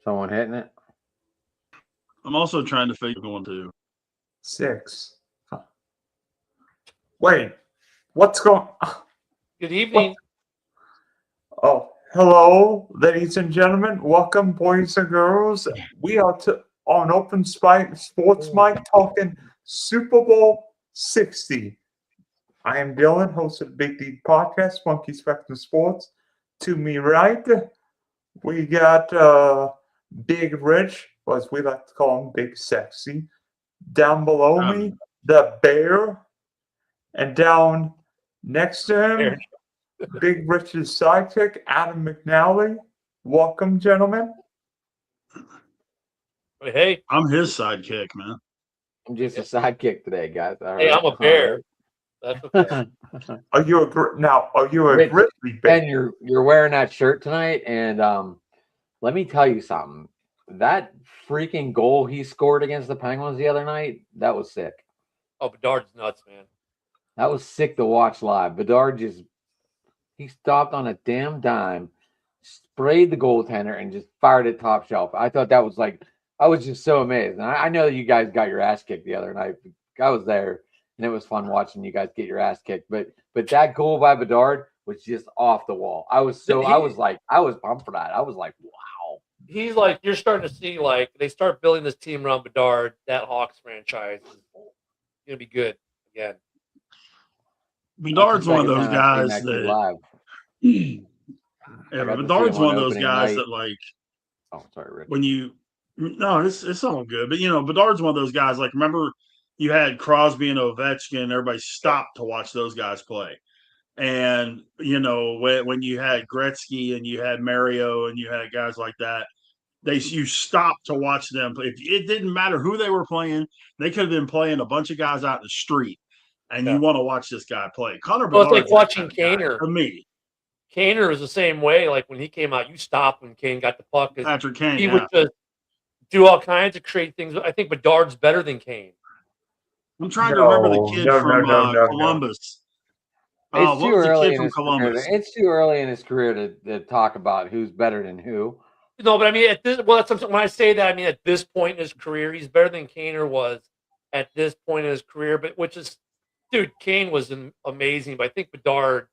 Someone hitting it? I'm also trying to figure going to 6. Wait, what's going? Good evening. Oh, hello, ladies and gentlemen. Welcome, boys and girls. We are on Open Spike Sports Mic talking Super Bowl 60. I am Dylan, host of the Big D Podcast, Monkey Spectrum Sports. To me right, we got Big Rich, or as we like to call him, Big Sexy. Down below me, the Bear. And down next to him, Big Rich's sidekick, Adam McNally. Welcome, gentlemen. Hey, I'm his sidekick, man. I'm just a sidekick today, guys. All hey, right. I'm a bear. That's okay. Are you a Rich, grizzly bear? Ben, you're wearing that shirt tonight, and let me tell you something. That freaking goal he scored against the Penguins the other night, that was sick. Oh, Bedard's nuts, man. That was sick to watch live. Bedard he stopped on a damn dime, sprayed the goaltender, and just fired it top shelf. I thought that was I was just so amazed. And I know you guys got your ass kicked the other night. I was there, and it was fun watching you guys get your ass kicked. But that goal by Bedard was just off the wall. I was pumped for that. I was like, wow. He's you're starting to see they start building this team around Bedard. That Hawks franchise is gonna be good again. Bedard's one of those guys that. Live. Yeah, Bedard's one of those guys that Oh, sorry, Rick. when you. No, it's all good. But Bedard's one of those guys. Remember, you had Crosby and Ovechkin. Everybody stopped to watch those guys play. And when you had Gretzky and you had Mario and you had guys like that, you stopped to watch them. It didn't matter who they were playing. They could have been playing a bunch of guys out in the street, and you want to watch this guy play. Connor Bedard. Well, it's like watching Kaner. To me, Kaner was the same way. When he came out, you stopped when Kane got the puck. Patrick Kane. He would just do all kinds of crazy things. I think Bedard's better than Kane. I'm trying to remember the kid from Columbus. It's too early in his career. It's too early in his career to talk about who's better than who. No, but I mean, that's something. When I say that, I mean at this point in his career, he's better than Kaner was at this point in his career. But dude, Kane was amazing. But I think Bedard,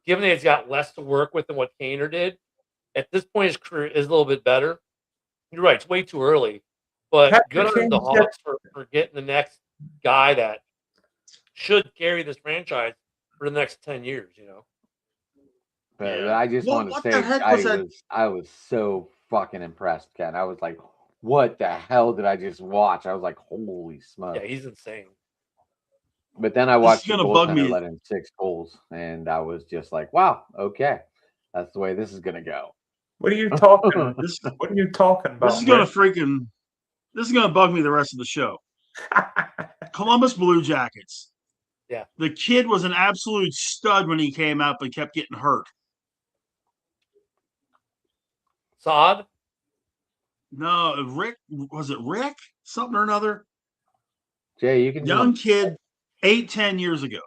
given that he's got less to work with than what Kaner did, at this point in his career is a little bit better. You're right; it's way too early. But good on the Hawks for getting the next guy that should carry this franchise for the next 10 years, But I just want to say I was so fucking impressed, Ken. I was like, what the hell did I just watch? I was like, holy smokes. Yeah, he's insane. But then I watched the goaltender let in 6 goals, and I was just like, wow, okay. That's the way this is going to go. What are you talking about? What are you talking about? This is going to bug me the rest of the show. Columbus Blue Jackets. Yeah. The kid was an absolute stud when he came out, but kept getting hurt. Saad? No, Rick. Was it Rick? Something or another? Jay, you can. Young kid, 8-10 years ago.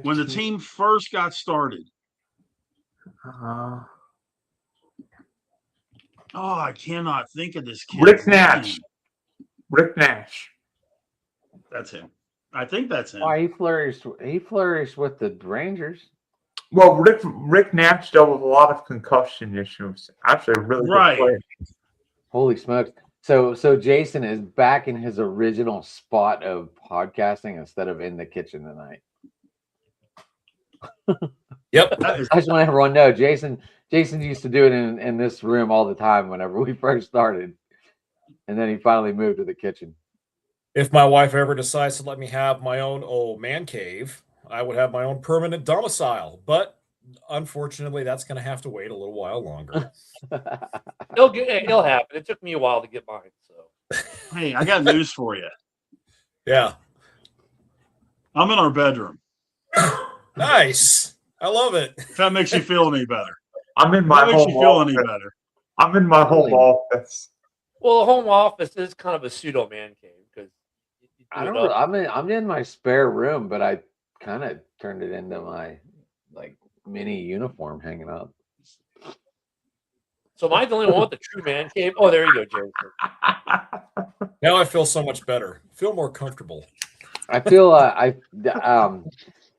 When the team first got started. I cannot think of this kid. Rick Nash. Rick Nash. That's him. I think that's him. Why he flourished with the Rangers. Well, Rick Nash dealt with a lot of concussion issues. Actually, a really good player. Holy smokes! So Jason is back in his original spot of podcasting instead of in the kitchen tonight. Yep. I just want to have everyone know Jason used to do it in this room all the time whenever we first started. And then he finally moved to the kitchen. If my wife ever decides to let me have my own old man cave, I would have my own permanent domicile. But unfortunately, that's going to have to wait a little while longer. It'll happen. It took me a while to get mine. So, hey, I got news for you. Yeah. I'm in our bedroom. Nice. I love it. If that makes you feel any better. I'm in my home office. I'm in my home office. Well, the home office is kind of a pseudo man cave because I don't know. I'm in my spare room, but I kind of turned it into my mini uniform hanging up. So am I the only one with the true man cave? Oh, there you go, Jason. Now I feel so much better. Feel more comfortable. I feel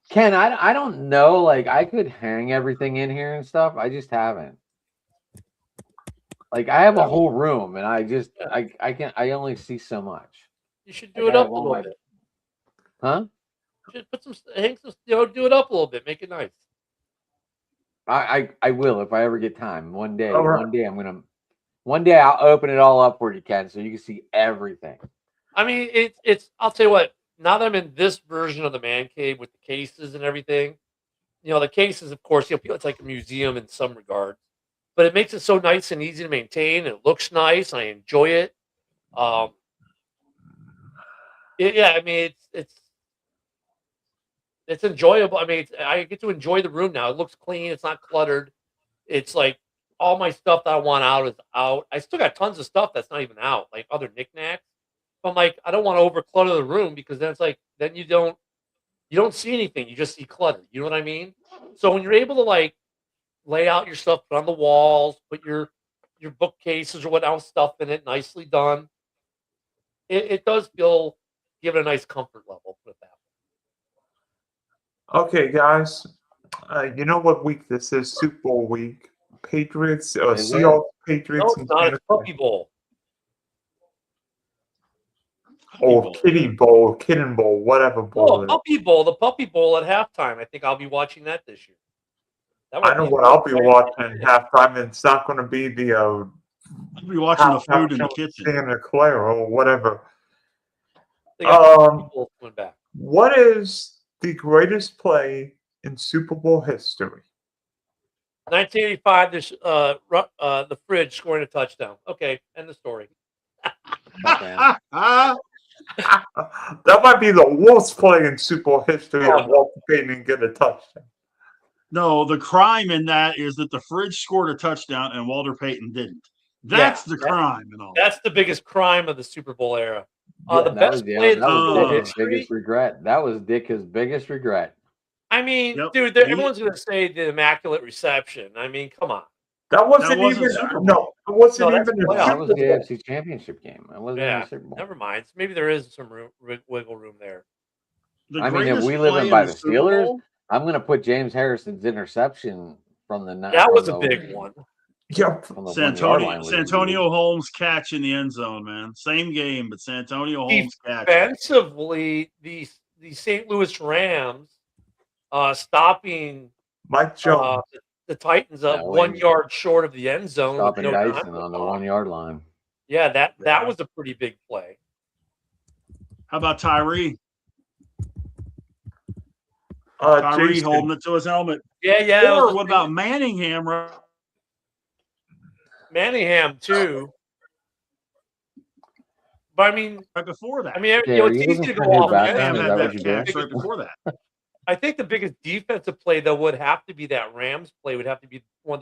Ken, I don't know. Like I could hang everything in here and stuff. I just haven't. Like I have a whole room, and I only see so much. You should do it I up have a all little my- bit. Huh? You should put some, hang some, do it up a little bit. Make it nice. I will if I ever get time. One day, All right. one day I'll open it all up for you, Ken, so you can see everything. I mean, it's. I'll tell you what. Now that I'm in this version of the man cave with the cases and everything, the cases, of course, it's like a museum in some regards, but it makes it so nice and easy to maintain. And it looks nice. And I enjoy it. Yeah, I mean, it's enjoyable. I mean, I get to enjoy the room now. It looks clean. It's not cluttered. It's like all my stuff that I want out is out. I still got tons of stuff that's not even out, like other knickknacks. But I'm like, I don't want to over clutter the room because then it's like, then you don't see anything. You just see clutter. You know what I mean? So when you're able to like lay out your stuff, put on the walls, put your bookcases or what else stuff in it, nicely done. It does give it a nice comfort level. Put it that way. Okay, guys. You know what week this is? Super Bowl week. Patriots, Is it? Seahawks, No, Patriots, it's not. It's Puppy Bowl. or Kidden Bowl, whatever bowl. Oh, it is. Puppy Bowl. The Puppy Bowl at halftime. I think I'll be watching that this year. That I might know be what I'll be watching halftime. It's not going to be the I'll be watching the food in the halftime kitchen. Santa Clara or whatever. They got Puppy Bowl coming back. What is the greatest play in Super Bowl history? 1985. The Fridge scoring a touchdown. Okay, end the story. Okay. That might be the worst play in Super Bowl history of Walter Payton get a touchdown. No, the crime in that is that the Fridge scored a touchdown and Walter Payton didn't. That's the crime and all. That's the biggest crime of the Super Bowl era. The that best was, play in that Super was Bowl Dick's history. biggest regret. That was Dick's biggest regret. I mean, Yep. dude, everyone's going to say the Immaculate Reception. I mean, come on. That wasn't wasn't even Super Bowl. no. It wasn't No, that's even a playoff. That Super was the Bowl. AFC Championship game. It wasn't even Yeah, a Super Bowl. never mind. Maybe there is some wiggle room there. The I mean, if greatest we live play in by in the Super Steelers, Bowl- I'm going to put James Harrison's interception from the night. That was a big one. Yep. Santonio Holmes catch in the end zone, man. Same game, but Santonio Holmes catch. Defensively, the St. Louis Rams stopping Mike Jones. the Titans up Yeah, 1 wait. yard short of the end zone. with Stopping no time Dyson to on the clock. 1 yard line. Yeah, that Yeah. was a pretty big play. How about Tyree? Tyree Jason, holding it to his helmet. Yeah, yeah. Or what about Manningham? Manningham too? But I mean, Right before that. it's Yeah, are you easy looking to for go his off. background? Manningham Is had that that what you catch did? right before that. I think the biggest defensive play that would have to be that Rams play would have to be one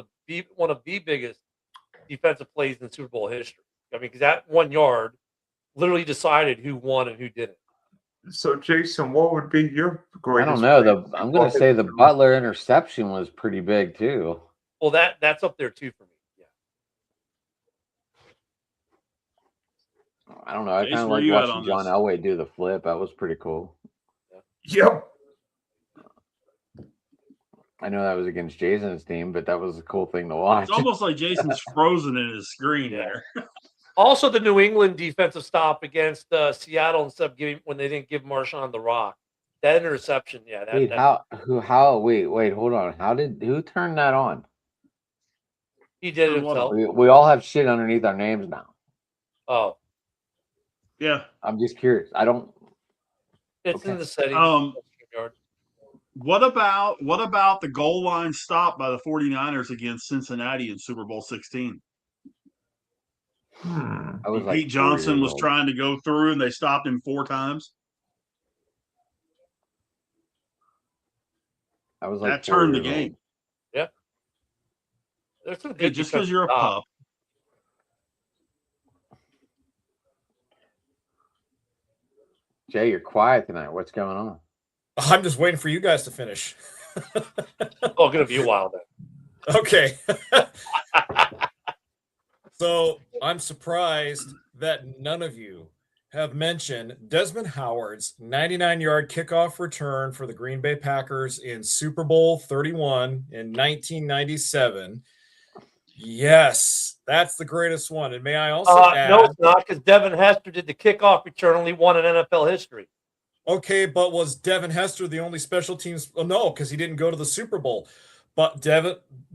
of the biggest defensive plays in Super Bowl history. I mean, because that 1 yard literally decided who won and who didn't. So Jason, what would be your I greatest? don't know. play? I'm going to say the Butler interception was pretty big too. Well, that's up there too for me. Yeah. I don't know. I Jason, kind of where like you at watching on John this? Elway do the flip. That was pretty cool. Yep. I know that was against Jason's team, but that was a cool thing to watch. It's almost like Jason's frozen in his screen there. Also, the New England defensive stop against Seattle instead of when they didn't give Marshawn the rock. That interception, yeah. Wait, wait, hold on. Who turned that on? He did it What? himself. We all have shit underneath our names now. Oh, Yeah. I'm just curious. I don't. it's Okay. in the settings. Yard. What about the goal line stop by the 49ers against Cincinnati in Super Bowl 16? I was like Pete 4 Johnson years was old. trying to go through and they stopped him 4 times. I was like That 4 turned the years old. game. There's some Hey, good just because defensive you're a stops. pup. Jay, you're quiet tonight. What's going on? I'm just waiting for you guys to finish. Oh, gonna be a while then. Okay. So I'm surprised that none of you have mentioned Desmond Howard's 99-yard kickoff return for the Green Bay Packers in Super Bowl 31 in 1997. Yes, that's the greatest one. And may I also add, No, it's not, because Devin Hester did the kickoff return, only one in NFL history. okay, but was Devin Hester the only special teams? Oh, no, because he didn't go to the Super Bowl. But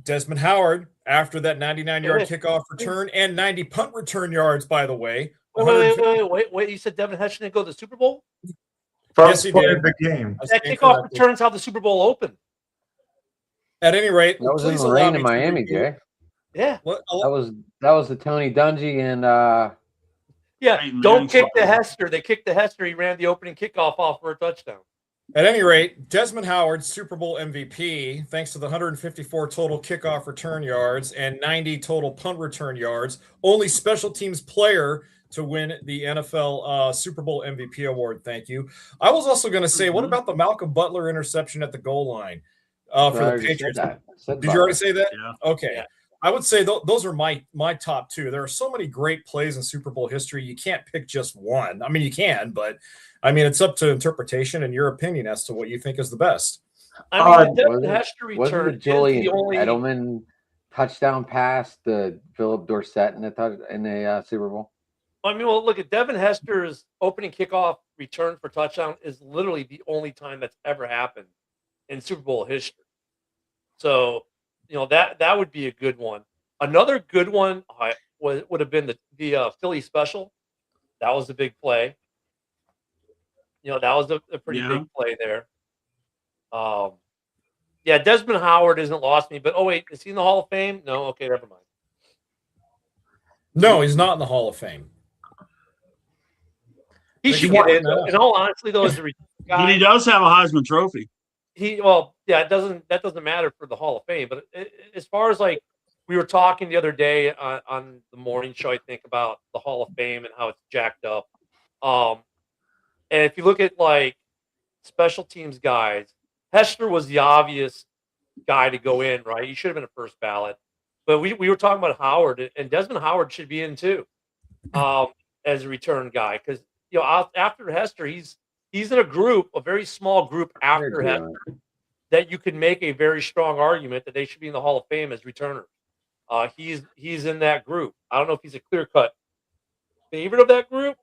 Desmond Howard, after that 99-yard kickoff return and 90 punt return yards, by the way. Wait. You said Devin Hester didn't go to the Super Bowl? Yes, he First play did. of the game. That kickoff returns how the Super Bowl opened. At any rate, That was in please the allow rain me in to Miami, review- Jay. Yeah. That was the Tony Dungy and Yeah, Peyton don't Manning kick the style. Hester. They kicked the Hester. He ran the opening kickoff off for a touchdown. At any rate, Desmond Howard, Super Bowl MVP, thanks to the 154 total kickoff return yards and 90 total punt return yards, only special teams player to win the NFL Super Bowl MVP award. Thank you. I was also going to say, what about the Malcolm Butler interception at the goal line for the Patriots? Did you already say that? Yeah. Okay. Yeah. I would say those are my top two. There are so many great plays in Super Bowl history. You can't pick just one. I mean, you can, but I mean, it's up to interpretation and your opinion as to what you think is the best. I mean, the Devin wasn't- Hester Wasn't return the is Julian the only. Edelman touchdown pass the Philip Dorsett in the Super Bowl? I mean, well, look at Devin Hester's opening kickoff return for touchdown is literally the only time that's ever happened in Super Bowl history. So, that would be a good one. Another good one would have been the Philly special. That was a big play. That was a pretty big play there. Yeah, Desmond Howard isn't lost me, but wait, is he in the Hall of Fame? No, okay, never mind. No, he's not in the Hall of Fame. He But should you get want- in. In all honesty, though, as a But guy, he does have a Heisman Trophy. that doesn't matter for the Hall of Fame. But as far as like we were talking the other day on the morning show, I think about the Hall of Fame and how it's jacked up. And if you look at like special teams guys, Hester was the obvious guy to go in, right? He should have been a first ballot. But we were talking about Howard, and Desmond Howard should be in too, as a return guy, because after Hester, he's in a group, a very small group after Hester, that you could make a very strong argument that they should be in the Hall of Fame as returners. He's in that group. I don't know if he's a clear-cut favorite of that group,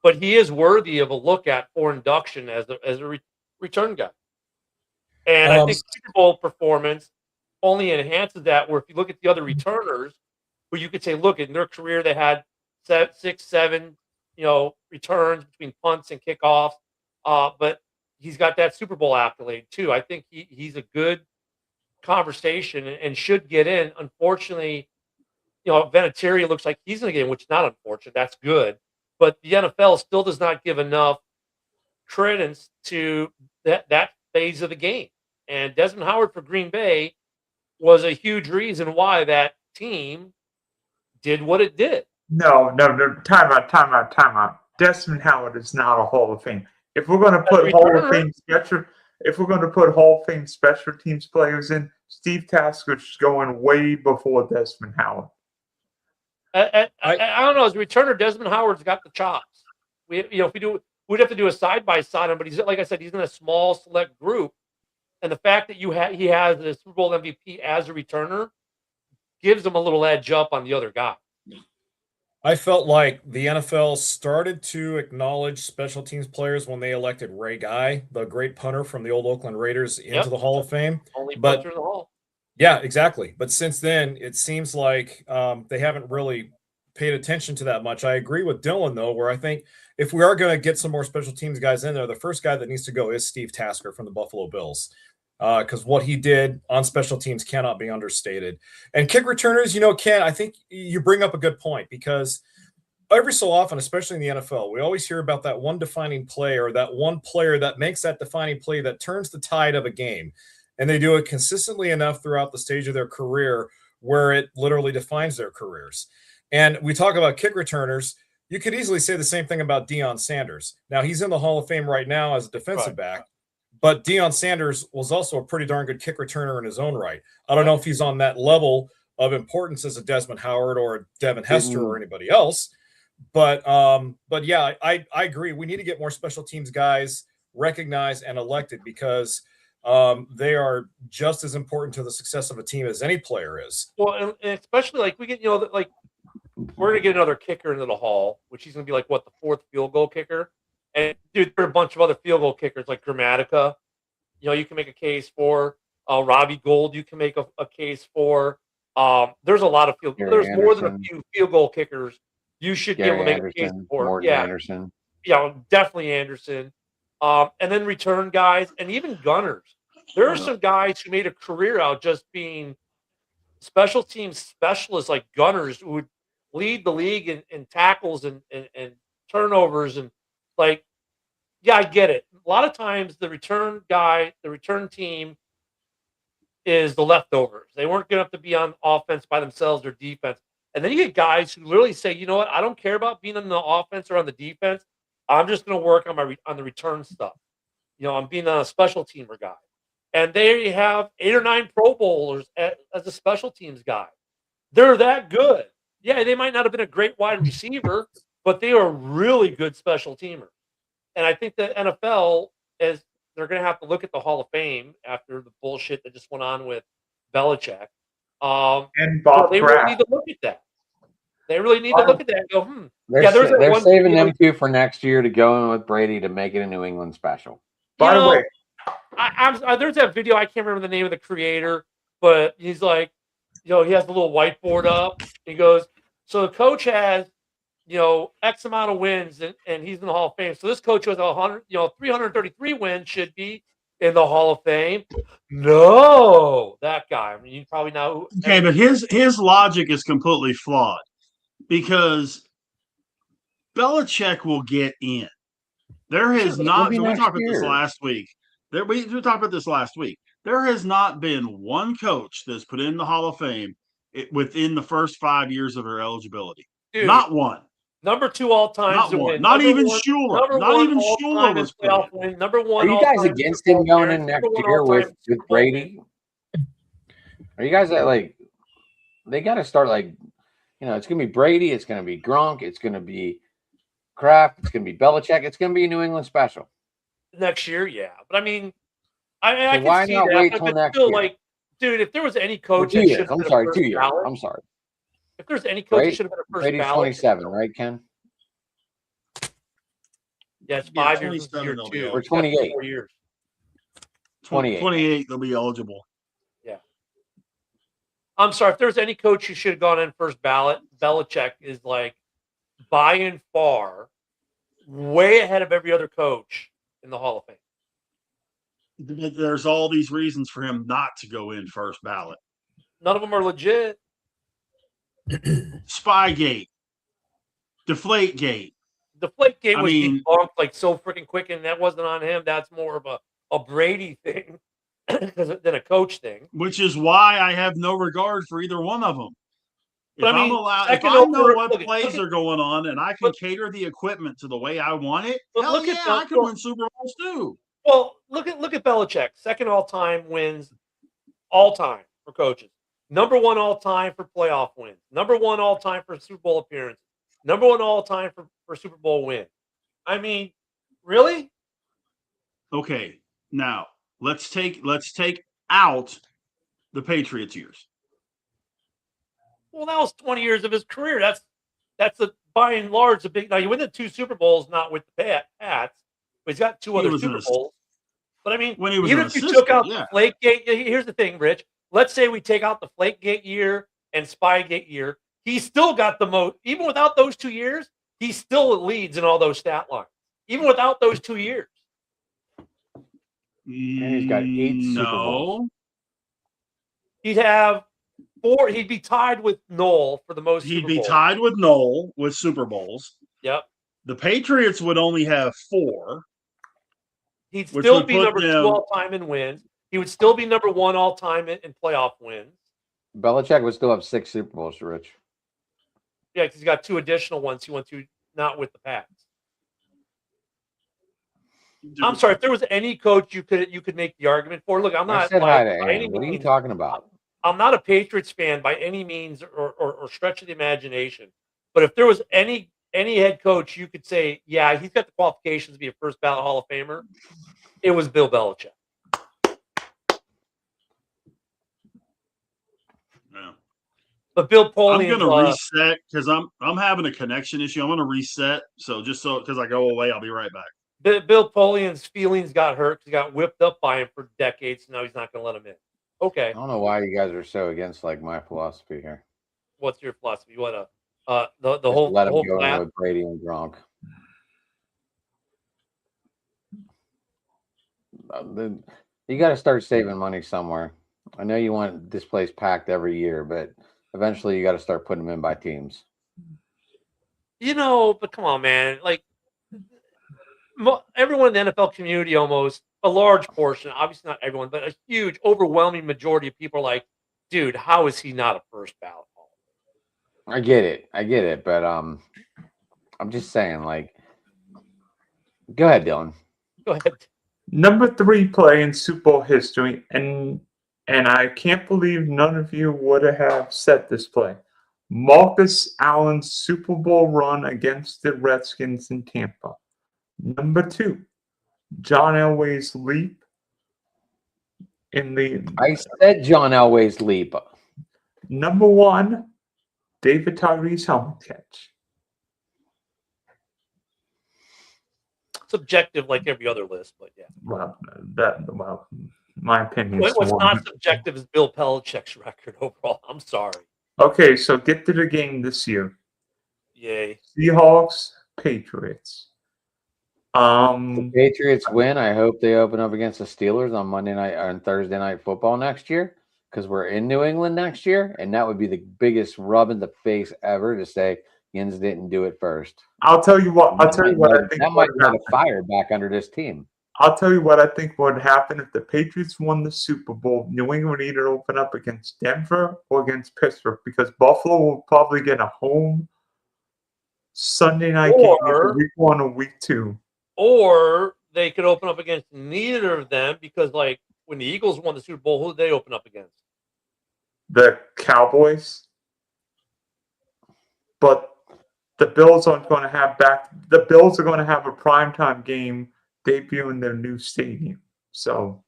but he is worthy of a look at for induction as a return guy. And I think Super Bowl performance only enhances that, where if you look at the other returners, where you could say, look, in their career, they had 6, 7, returns between punts and kickoffs. But he's got that Super Bowl accolade too. I think he's a good conversation and should get in. Unfortunately, Vinatieri looks like he's going to get in, which is not unfortunate. That's good. But the NFL still does not give enough credence to that phase of the game. And Desmond Howard for Green Bay was a huge reason why that team did what it did. No. Time out. Desmond Howard is not a Hall of Fame. If we're going to put Hall of Fame special teams players in, Steve Tasker is going way before Desmond Howard. I don't know. As a returner, Desmond Howard's got the chops. We'd have to do a side by side on, but he's, like I said, he's in a small select group, and the fact that he has the Super Bowl MVP as a returner gives him a little edge up on the other guy. I felt like the NFL started to acknowledge special teams players when they elected Ray Guy, the great punter from the old Oakland Raiders, into the Hall of Fame. Only punter in the Hall. Yeah, exactly. But since then, it seems like they haven't really paid attention to that much. I agree with Dylan, though, where I think if we are going to get some more special teams guys in there, the first guy that needs to go is Steve Tasker from the Buffalo Bills. Because what he did on special teams cannot be understated. And kick returners, Ken, I think you bring up a good point, because every so often, especially in the NFL, we always hear about that one defining play or that one player that makes that defining play that turns the tide of a game. And they do it consistently enough throughout the stage of their career where it literally defines their careers. And we talk about kick returners. You could easily say the same thing about Deion Sanders. Now, he's in the Hall of Fame right now as a defensive back. But Deion Sanders was also a pretty darn good kick returner in his own right. I don't know if he's on that level of importance as a Desmond Howard or a Devin Hester or anybody else. But yeah, I agree. We need to get more special teams guys recognized and elected because they are just as important to the success of a team as any player is. Well, and especially like we get, like we're gonna get another kicker into the Hall, which he's gonna be like what, the fourth field goal kicker. And dude, there are a bunch of other field goal kickers like Gramatica. You can make a case for Robbie Gould. You can make a case for. There's a lot of field. Gary There's more than a Anderson. few field goal kickers. You should be able to Gary make a case Anderson, for. Morton Yeah, Anderson. yeah, definitely Anderson. And then return guys and even gunners. There are some guys who made a career out just being special teams specialists, like gunners, who would lead the league in tackles and turnovers. And like, yeah, I get it. A lot of times the return guy, the return team is the leftovers. They weren't good enough to be on offense by themselves or defense. And then you get guys who literally say, you know what, I don't care about being on the offense or on the defense. I'm just going to work on on the return stuff. I'm being a special teamer guy. And they have 8 or 9 Pro Bowlers as a special teams guy. They're that good. Yeah, they might not have been a great wide receiver, but they are really good special teamers. And I think the NFL they're going to have to look at the Hall of Fame after the bullshit that just went on with Belichick. And Bob they Kraft. really need to look at that. They really need to look at that and go, They're saving them two for next year to go in with Brady to make it a New England special. By the way, there's that video. I can't remember the name of the creator, but he's like, he has the little whiteboard up. He goes, so the coach has, X amount of wins, and he's in the Hall of Fame. So this coach has 333 wins, should be in the Hall of Fame. No, that guy. I mean, you probably know. Okay, but his logic is completely flawed because Belichick will get in. There has not. We talked about this last week. We talked about this last week. There has not been one coach that's put in the Hall of Fame within the first 5 years of their eligibility. Dude, not one. Number 2 all time. Not one. Not even Shula. Not even Shula was playing. Number 1. Are you guys against him going in next year with Brady? Are you guys like? They got to start like, it's going to be Brady. It's going to be Gronk. It's going to be Kraft. It's going to be Belichick. It's going to be a New England special next year. Yeah, but I mean, I so why not wait till next year? Like, dude, if there was any coach, 2 years. I'm sorry, 2 years. I'm sorry. If there's any coach that should have been a first Brady's ballot. 27, right, Ken? Yeah, it's 5 years. Year 2. We're 28. 4 years. 28, they'll be eligible. Yeah. I'm sorry. If there's any coach who should have gone in first ballot, Belichick is like by and far way ahead of every other coach in the Hall of Fame. There's all these reasons for him not to go in first ballot. None of them are legit. Spygate, Deflategate. Deflategate was debunked like so freaking quick, and that wasn't on him. That's more of a Brady thing than a coach thing. Which is why I have no regard for either one of them. If I mean, if I know what plays are going on and I can cater the equipment to the way I want it, hell yeah, I can win Super Bowls too. Well, look at Belichick. Second all-time wins all time for coaches. Number 1 all-time for playoff wins. Number 1 all-time for Super Bowl appearances. Number 1 all-time for Super Bowl win. I mean, really? Okay, now let's take out the Patriots years. Well, that was 20 years of his career. That's by and large a big. Now you win the 2 Super Bowls, not with the Pats, but he's got 2 other Super Bowls. But I mean, even if you took out the Flakegate, here's the thing, Rich. Let's say we take out the Flakegate year and Spygate year. He still got the most. Even without those 2 years, he still leads in all those stat lines. Even without those 2 years. And he's got 8 Super Bowls. He'd have 4. He'd be tied with Noel for the most. He'd be tied with Noel with Super Bowls. Yep. The Patriots would only have 4. He'd still be number 2 all time in wins. He would still be number 1 all time in playoff wins. Belichick would still have 6 Super Bowls, Rich. Yeah, because he's got 2 additional ones he went to, not with the Pats. I'm sorry. If there was any coach you could make the argument for, look, I'm not. I said hi to Aaron. What are you talking about? I'm not a Patriots fan by any means or stretch of the imagination. But if there was any head coach you could say, yeah, he's got the qualifications to be a first ballot Hall of Famer, it was Bill Belichick. Yeah. But Bill I'm Polian, gonna reset because I'm having a connection issue. I'm gonna reset. So because I go away, I'll be right back. Bill Polian's feelings got hurt because he got whipped up by him for decades. Now he's not going to let him in. Okay, I don't know why you guys are so against like my philosophy here. what's your philosophy? What the Just whole let the him whole go in flat? with Brady and Gronk. You got to start saving money somewhere. I know you want this place packed every year, but eventually you got to start putting them in by teams. But come on, man. Like everyone in the NFL community, almost a large portion, obviously not everyone, but a huge, overwhelming majority of people are like, dude, how is he not a first ballot? I get it, but I'm just saying, like, go ahead, Dylan. Go ahead. Number 3 play in Super Bowl history, and I can't believe none of you would have said this play. Marcus Allen's Super Bowl run against the Redskins in Tampa. Number 2, John Elway's leap in the. I said John Elway's leap. Number 1, David Tyree's helmet catch. Subjective, like every other list, but yeah. Well, my opinion is What's not subjective is Bill Belichick's record overall. I'm sorry. Okay, so get to the game this year. Yay. Seahawks, Patriots. The Patriots win. I hope they open up against the Steelers on Monday night or on Thursday night football next year, because we're in New England next year, and that would be the biggest rub in the face ever to say Yins didn't do it first. I'll tell you what. I think that might light a fire back under this team. I'll tell you what I think would happen if the Patriots won the Super Bowl. New England would either open up against Denver or against Pittsburgh, because Buffalo will probably get a home Sunday night game either week 1 or week 2. Or they could open up against neither of them, because, like, when the Eagles won the Super Bowl, who did they open up against? The Cowboys. But the Bills aren't going to have the Bills are going to have a primetime game debut in their new stadium. So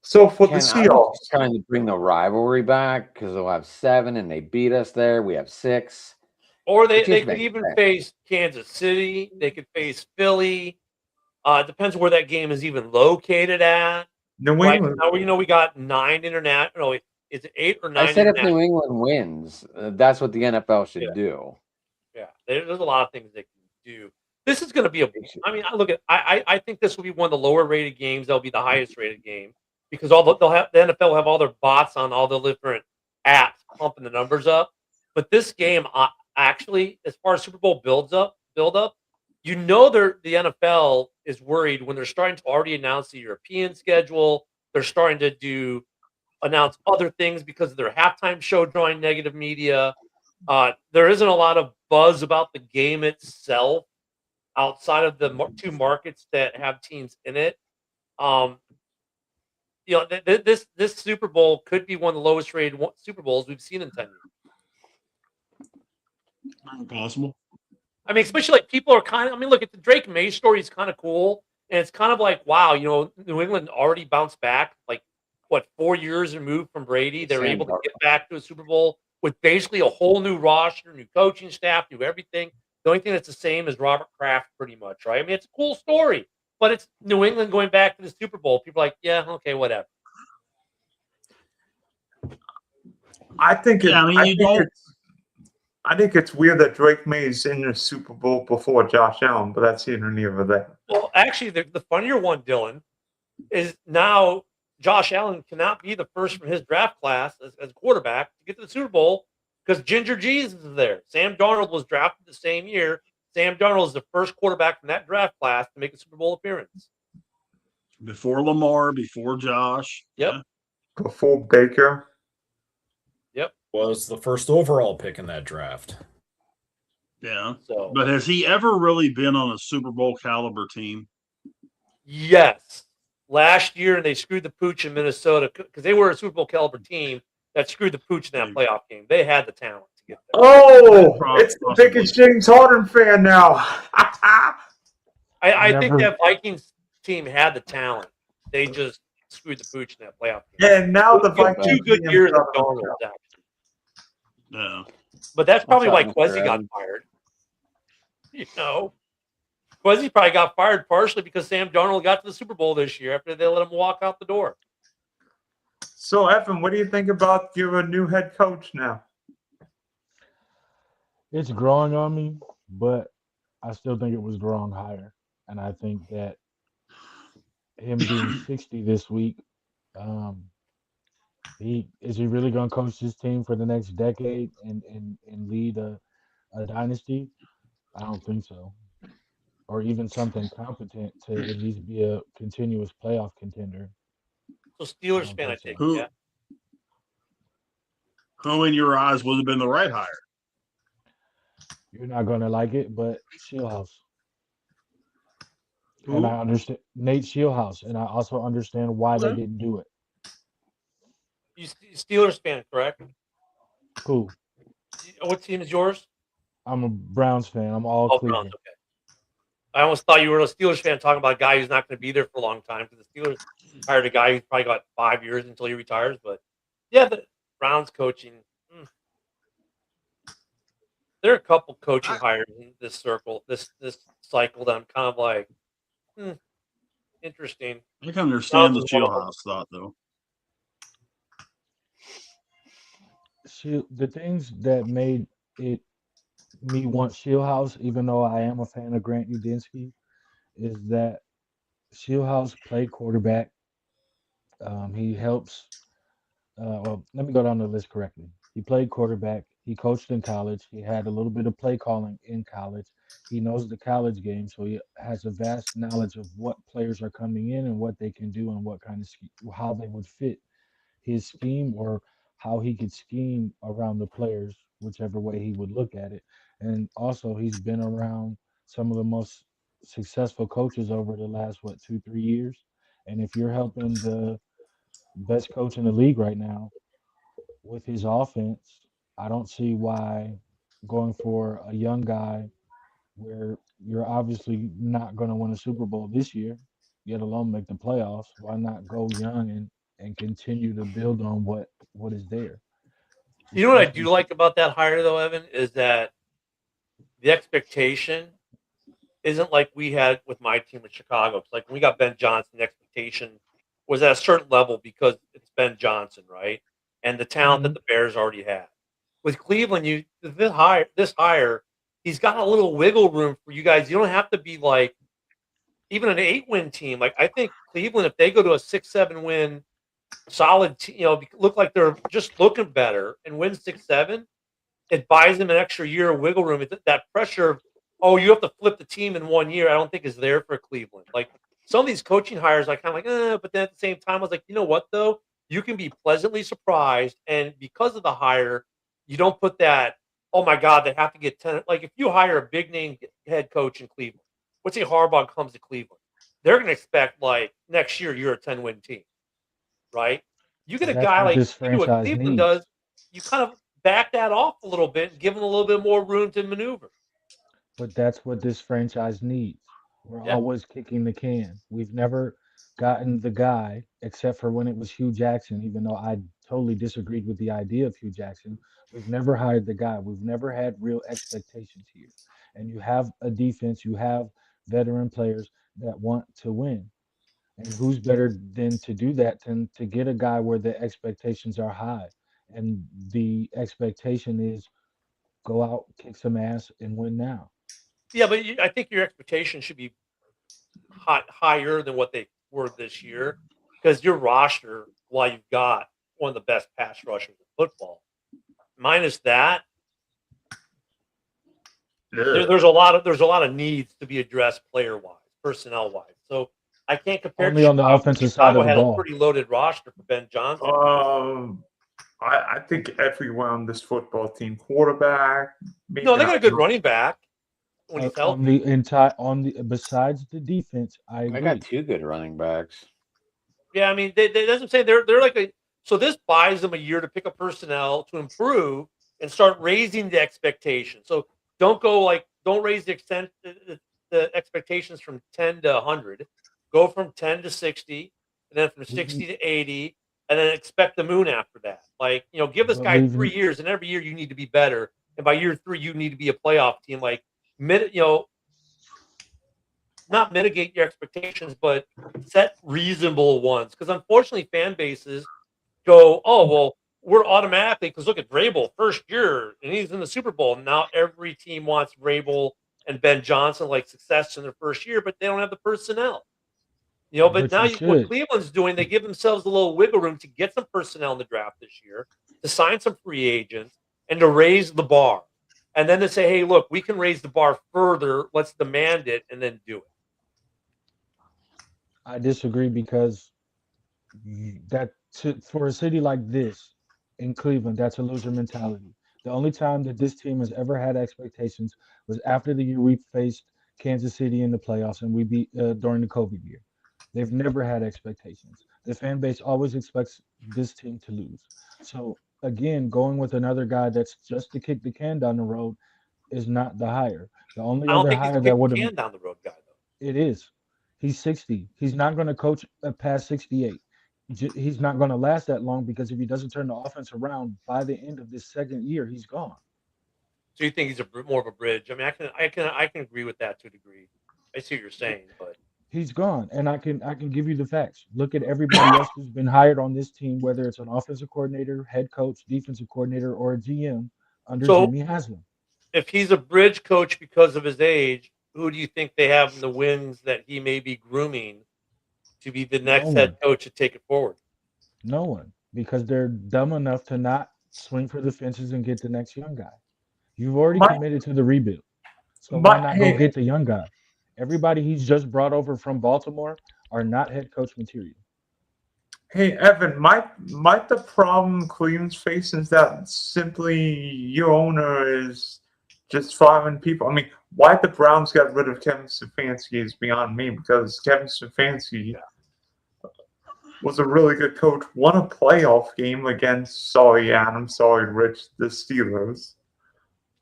for the Seahawks, trying to bring the rivalry back because they'll have 7 and they beat us there. We have 6. Or they could even face Kansas City. They could face Philly. It depends where that game is even located at. New England. Right now, we got 9 international. Is it 8 or 9? I said if New England wins, that's what the NFL should do. Yeah, there's a lot of things they can do. This is going to be I think this will be one of the lower rated games. That'll be the highest rated game, because the NFL will have all their bots on all the different apps pumping the numbers up. But this game, actually, as far as Super Bowl build up, the NFL is worried when they're starting to already announce the European schedule. They're starting to announce other things because of their halftime show drawing negative media. There isn't a lot of buzz about the game itself outside of the 2 markets that have teams in it. This Super Bowl could be one of the lowest rated Super Bowls we've seen in 10 years. Not possible. I mean, especially like people are look at the Drake May story is kind of cool. And it's kind of like, wow, New England already bounced back, like, 4 years removed from Brady. They're able to get back to a Super Bowl with basically a whole new roster, new coaching staff, new everything. The only thing that's the same is Robert Kraft, pretty much, right? I mean, it's a cool story, but it's New England going back to the Super Bowl. People are like, yeah, okay, whatever. I think it's weird that Drake May is in the Super Bowl before Josh Allen, but that's here and neither there. Well, actually, the funnier one, Dylan, is now Josh Allen cannot be the first from his draft class as quarterback to get to the Super Bowl because Ginger Jesus is there. Sam Darnold was drafted the same year. Sam Darnold is the first quarterback from that draft class to make a Super Bowl appearance. Before Lamar, before Josh. Yep. Yeah. Before Baker. Yep. Was the first overall pick in that draft. Yeah. So, but has he ever really been on a Super Bowl caliber team? yes. Last year, and they screwed the pooch in Minnesota because they were a Super Bowl caliber team. that screwed the pooch in that playoff game. They had the talent to get there. Oh, Possibly. it's the biggest James Harden fan now. I think Never- that Vikings team had the talent. They just screwed the pooch in that playoff game. And now the Two Vikings good GM years of got him. Darnold, actually. Yeah. But that's probably why What's up, Mr. Quezzy got Evans? fired. You know, Quezzy probably got fired partially because Sam Darnold got to the Super Bowl this year after they let him walk out the door. So, Evan, what do you think about your new head coach now? It's growing on me, but I still think it was the wrong hire. And I think that him being 60 this week, is he really going to coach this team for the next decade and lead a dynasty? I don't think so. Or even something competent to at least be a continuous playoff contender. So Steelers don't fan, I think so. think. Who? Yeah. Who in your eyes would have been the right hire? You're not going to like it, but Shieldhouse. Who? And I understand Nate Shieldhouse, and I also understand why they Okay. didn't do it. You Steelers fan, correct? Cool. What team is yours? I'm a Browns fan. I'm all Oh, Cleveland. Browns. Okay. I almost thought you were a Steelers fan talking about a guy who's not going to be there for a long time because the Steelers hired a guy who's probably got 5 years until he retires. But yeah, the Browns coaching. There are a couple coaching hires in this circle, this cycle that I'm kind of like, interesting. I can understand the Browns is one of them. Shieldhouse thought, though. The things that made me want Shieldhouse, even though I am a fan of Grant Udinski, is that Shieldhouse played quarterback. He helps. Well, let me go down the list correctly. He played quarterback. He coached in college. He had a little bit of play calling in college. He knows the college game, so he has a vast knowledge of what players are coming in and what they can do and what kind of how they would fit his scheme or how he could scheme around the players, whichever way he would look at it. And also, he's been around some of the most successful coaches over the last 2-3 years. And if you're helping the best coach in the league right now with his offense, I don't see why going for a young guy where you're obviously not going to win a Super Bowl this year, yet alone make the playoffs. Why not go young and continue to build on what is there? You know what I do like about that hire, though, Evan, is that the expectation isn't like we had with my team with Chicago. It's like when we got Ben Johnson, the expectation was at a certain level because it's Ben Johnson, right? And the talent that the Bears already had. With Cleveland, this hire, he's got a little wiggle room for you guys. You don't have to be like even an 8-win team. Like I think Cleveland, if they go to a 6-7 win, solid, look like they're just looking better and win 6-7, it buys them an extra year of wiggle room. That pressure of, oh, you have to flip the team in 1 year, I don't think is there for Cleveland. Like some of these coaching hires, I kind of like, but then at the same time, I was like, you know what though? You can be pleasantly surprised, and because of the hire, you don't put that, oh my God, they have to get 10. Like if you hire a big name head coach in Cleveland, let's say Harbaugh comes to Cleveland, they're going to expect like next year you're a 10-win team, right? You get a That's guy what like this you do what franchise Cleveland needs. does, you kind of back that off a little bit and give them a little bit more room to maneuver. But that's what this franchise needs. We're Yeah. always kicking the can. We've never gotten the guy, except for when it was Hugh Jackson, even though I totally disagreed with the idea of Hugh Jackson. We've never hired the guy. We've never had real expectations here. And you have a defense, you have veteran players that want to win. And who's better than to do that than to get a guy where the expectations are high? And the expectation is go out, kick some ass, and win now. Yeah, but I think your expectations should be higher than what they were this year because your roster, while you've got one of the best pass rushers in football, minus that, there's a lot of needs to be addressed player wise, personnel wise. So I can't compare. Only to on the Chicago. offensive Chicago side of the had ball. a pretty loaded roster for Ben Johnson. I think everyone on this football team, quarterback. maybe No, they got not a good running back when he's On healthy. the entire besides the defense, I agree. I got 2 good running backs. Yeah, I mean, they doesn't say they're like So this buys them a year to pick up personnel to improve and start raising the expectations. So don't raise the expectations from 10 to 100. Go from 10 to 60, and then from 60 to 80, and then expect the moon after that. Like, give this guy 3 years, and every year you need to be better. And by year 3, you need to be a playoff team. Like, not mitigate your expectations, but set reasonable ones. Because unfortunately, fan bases go, oh, well, we're automatically, because look at Vrabel, first year, and he's in the Super Bowl. Now every team wants Vrabel and Ben Johnson like success in their first year, but they don't have the personnel. But now what Cleveland's doing, they give themselves a little wiggle room to get some personnel in the draft this year, to sign some free agents, and to raise the bar. And then to say, hey, look, we can raise the bar further. Let's demand it and then do it. I disagree because for a city like this in Cleveland, that's a loser mentality. The only time that this team has ever had expectations was after the year we faced Kansas City in the playoffs and we beat during the COVID year. They've never had expectations. The fan base always expects this team to lose. So again, going with another guy that's just to kick the can down the road is not the hire. The only I don't other think he's hire a that would have can down the road guy, though. It is. He's 60. He's not going to coach past 68. He's not going to last that long because if he doesn't turn the offense around by the end of this second year, he's gone. So you think he's more of a bridge? I mean, I can agree with that to a degree. I see what you're saying, but he's gone, and I can give you the facts. Look at everybody else who's been hired on this team, whether it's an offensive coordinator, head coach, defensive coordinator, or a GM under Jimmy Haslam. If he's a bridge coach because of his age, who do you think they have in the wings that he may be grooming to be the next head coach to take it forward? No one, because they're dumb enough to not swing for the fences and get the next young guy. You've already committed to the rebuild, so why not go get the young guy? Everybody he's just brought over from Baltimore are not head coach material. Hey, Evan, might the problem Cleveland's facing is that simply your owner is just firing people? I mean, why the Browns got rid of Kevin Stefanski is beyond me, because Kevin Stefanski was a really good coach, won a playoff game against, sorry, Rich, the Steelers.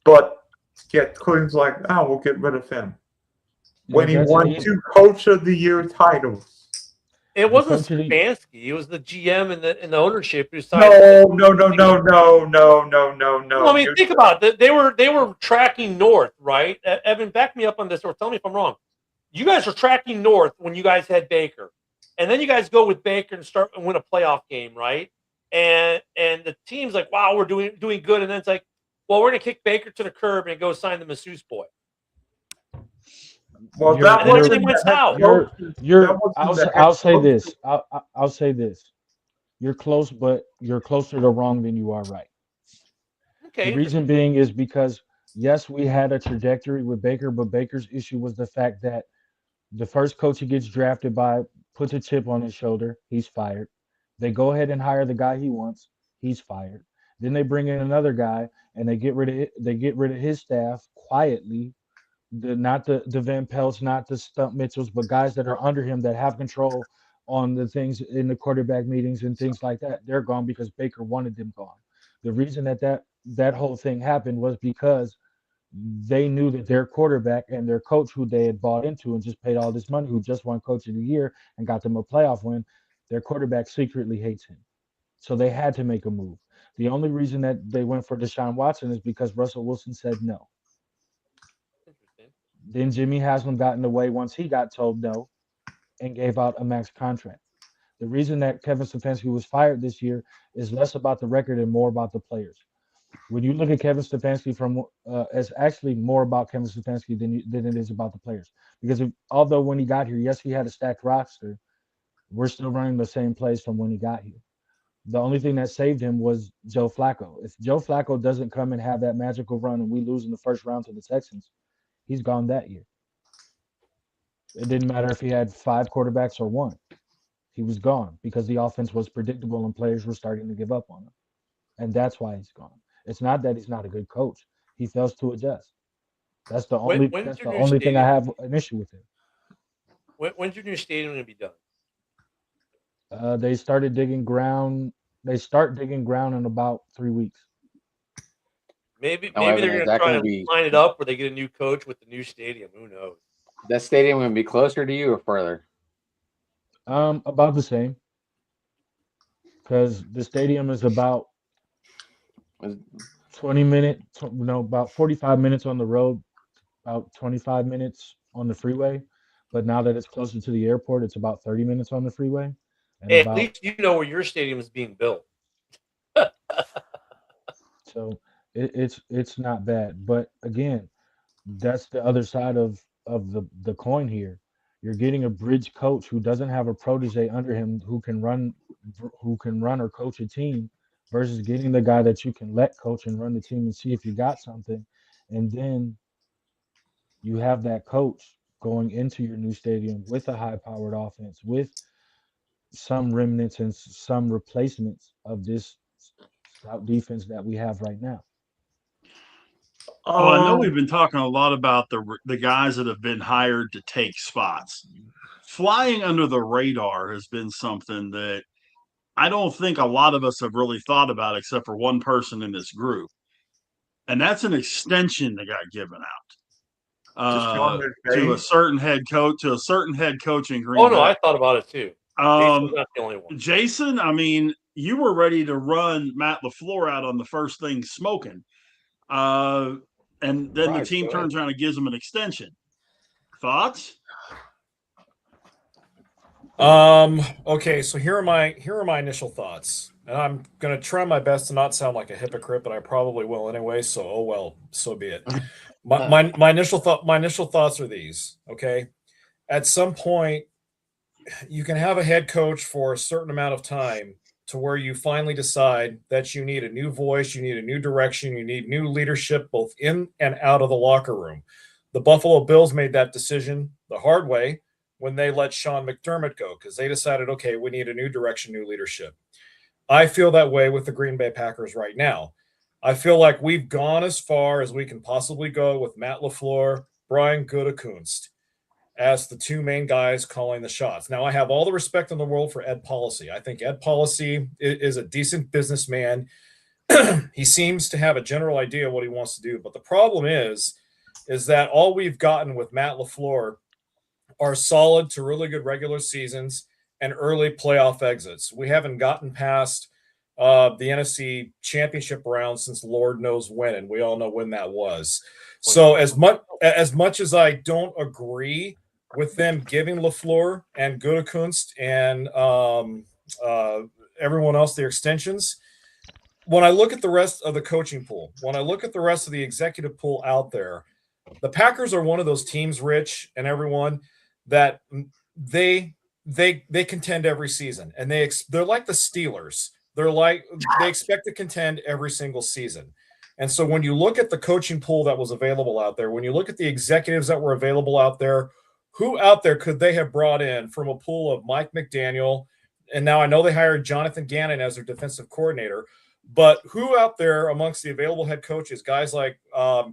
But yet Cleveland's like, oh, we'll get rid of him. When he won 2 Coach of the Year titles. It wasn't Stefanski. It was the GM and the ownership who decided. No. I mean, think about it. They were tracking north, right? Evan, back me up on this, or tell me if I'm wrong. You guys were tracking north when you guys had Baker, and then you guys go with Baker and win a playoff game, right? And the team's like, wow, we're doing good, and then it's like, well, we're gonna kick Baker to the curb and go sign the masseuse boy. Well, that wasn't I'll say this. I'll say this. You're close, but you're closer to wrong than you are right. Okay. The reason being is because, yes, we had a trajectory with Baker, but Baker's issue was the fact that the first coach he gets drafted by puts a chip on his shoulder. He's fired. They go ahead and hire the guy he wants. He's fired. Then they bring in another guy, and they get rid of his staff quietly. Not the Van Pelts, not the Stump Mitchells, but guys that are under him that have control on the things in the quarterback meetings and things like that. They're gone because Baker wanted them gone. The reason that whole thing happened was because they knew that their quarterback and their coach, who they had bought into and just paid all this money, who just won Coach of the Year and got them a playoff win, their quarterback secretly hates him. So they had to make a move. The only reason that they went for Deshaun Watson is because Russell Wilson said no. Then Jimmy Haslam got in the way once he got told no and gave out a max contract. The reason that Kevin Stefanski was fired this year is less about the record and more about the players. When you look at Kevin Stefanski it's actually more about Kevin Stefanski than it is about the players. Because although when he got here, yes, he had a stacked roster, we're still running the same plays from when he got here. The only thing that saved him was Joe Flacco. If Joe Flacco doesn't come and have that magical run and we lose in the first round to the Texans, he's gone that year. It didn't matter if he had 5 quarterbacks or 1. He was gone because the offense was predictable and players were starting to give up on him. And that's why he's gone. It's not that he's not a good coach. He fails to adjust. That's the only thing I have an issue with him. When's your new stadium going to be done? They started digging ground They start digging ground in about 3 weeks. Maybe Oh, Evan, they're is going to that try gonna and be- line it up where they get a new coach with the new stadium. Who knows? That stadium going to be closer to you or further? About the same, because the stadium is about Is- about 45 minutes on the road, about 25 minutes on the freeway. But now that it's closer to the airport, it's about 30 minutes on the freeway. And Hey, at about least you know where your stadium is being built. so it's not bad. But again, that's the other side of the coin here. You're getting a bridge coach who doesn't have a protege under him who can run or coach a team versus getting the guy that you can let coach and run the team and see if you got something. And then you have that coach going into your new stadium with a high powered offense, with some remnants and some replacements of this stout defense that we have right now. Well, I know we've been talking a lot about the guys that have been hired to take spots. Flying under the radar has been something that I don't think a lot of us have really thought about, except for one person in this group, and that's an extension that got given out to a certain head coach in Green Oh no, Bay. I thought about it too. Jason's not the only one. Jason, I mean, you were ready to run Matt LaFleur out on the first thing smoking. And then the Right, team go turns around and gives him an extension. Thoughts? Okay, so here are my initial thoughts. And I'm gonna try my best to not sound like a hypocrite, but I probably will anyway, so oh well, so be it. My initial thoughts are these, okay? At some point, you can have a head coach for a certain amount of time to where you finally decide that you need a new voice, you need a new direction, you need new leadership both in and out of the locker room. The Buffalo Bills made that decision the hard way when they let Sean McDermott go because they decided, okay, we need a new direction, new leadership. I feel that way with the Green Bay Packers right now. I feel like we've gone as far as we can possibly go with Matt LaFleur, Brian Gutekunst as the two main guys calling the shots. Now, I have all the respect in the world for Ed Policy. I think Ed Policy is a decent businessman. He seems to have a general idea of what he wants to do. But the problem is that all we've gotten with Matt LaFleur are solid to really good regular seasons and early playoff exits. We haven't gotten past the NFC Championship round since Lord knows when, and we all know when that was. So as much as I don't agree with them giving LaFleur and Gutekunst and everyone else their extensions, when I look at the rest of the coaching pool, when I look at the rest of the executive pool out there, the Packers are one of those teams, Rich and everyone, that they contend every season, and they're like the Steelers. They expect to contend every single season. And so when you look at the coaching pool that was available out there, when you look at the executives that were available out there, who out there could they have brought in from a pool of Mike McDaniel? And now I know they hired Jonathan Gannon as their defensive coordinator, but who out there amongst the available head coaches, guys like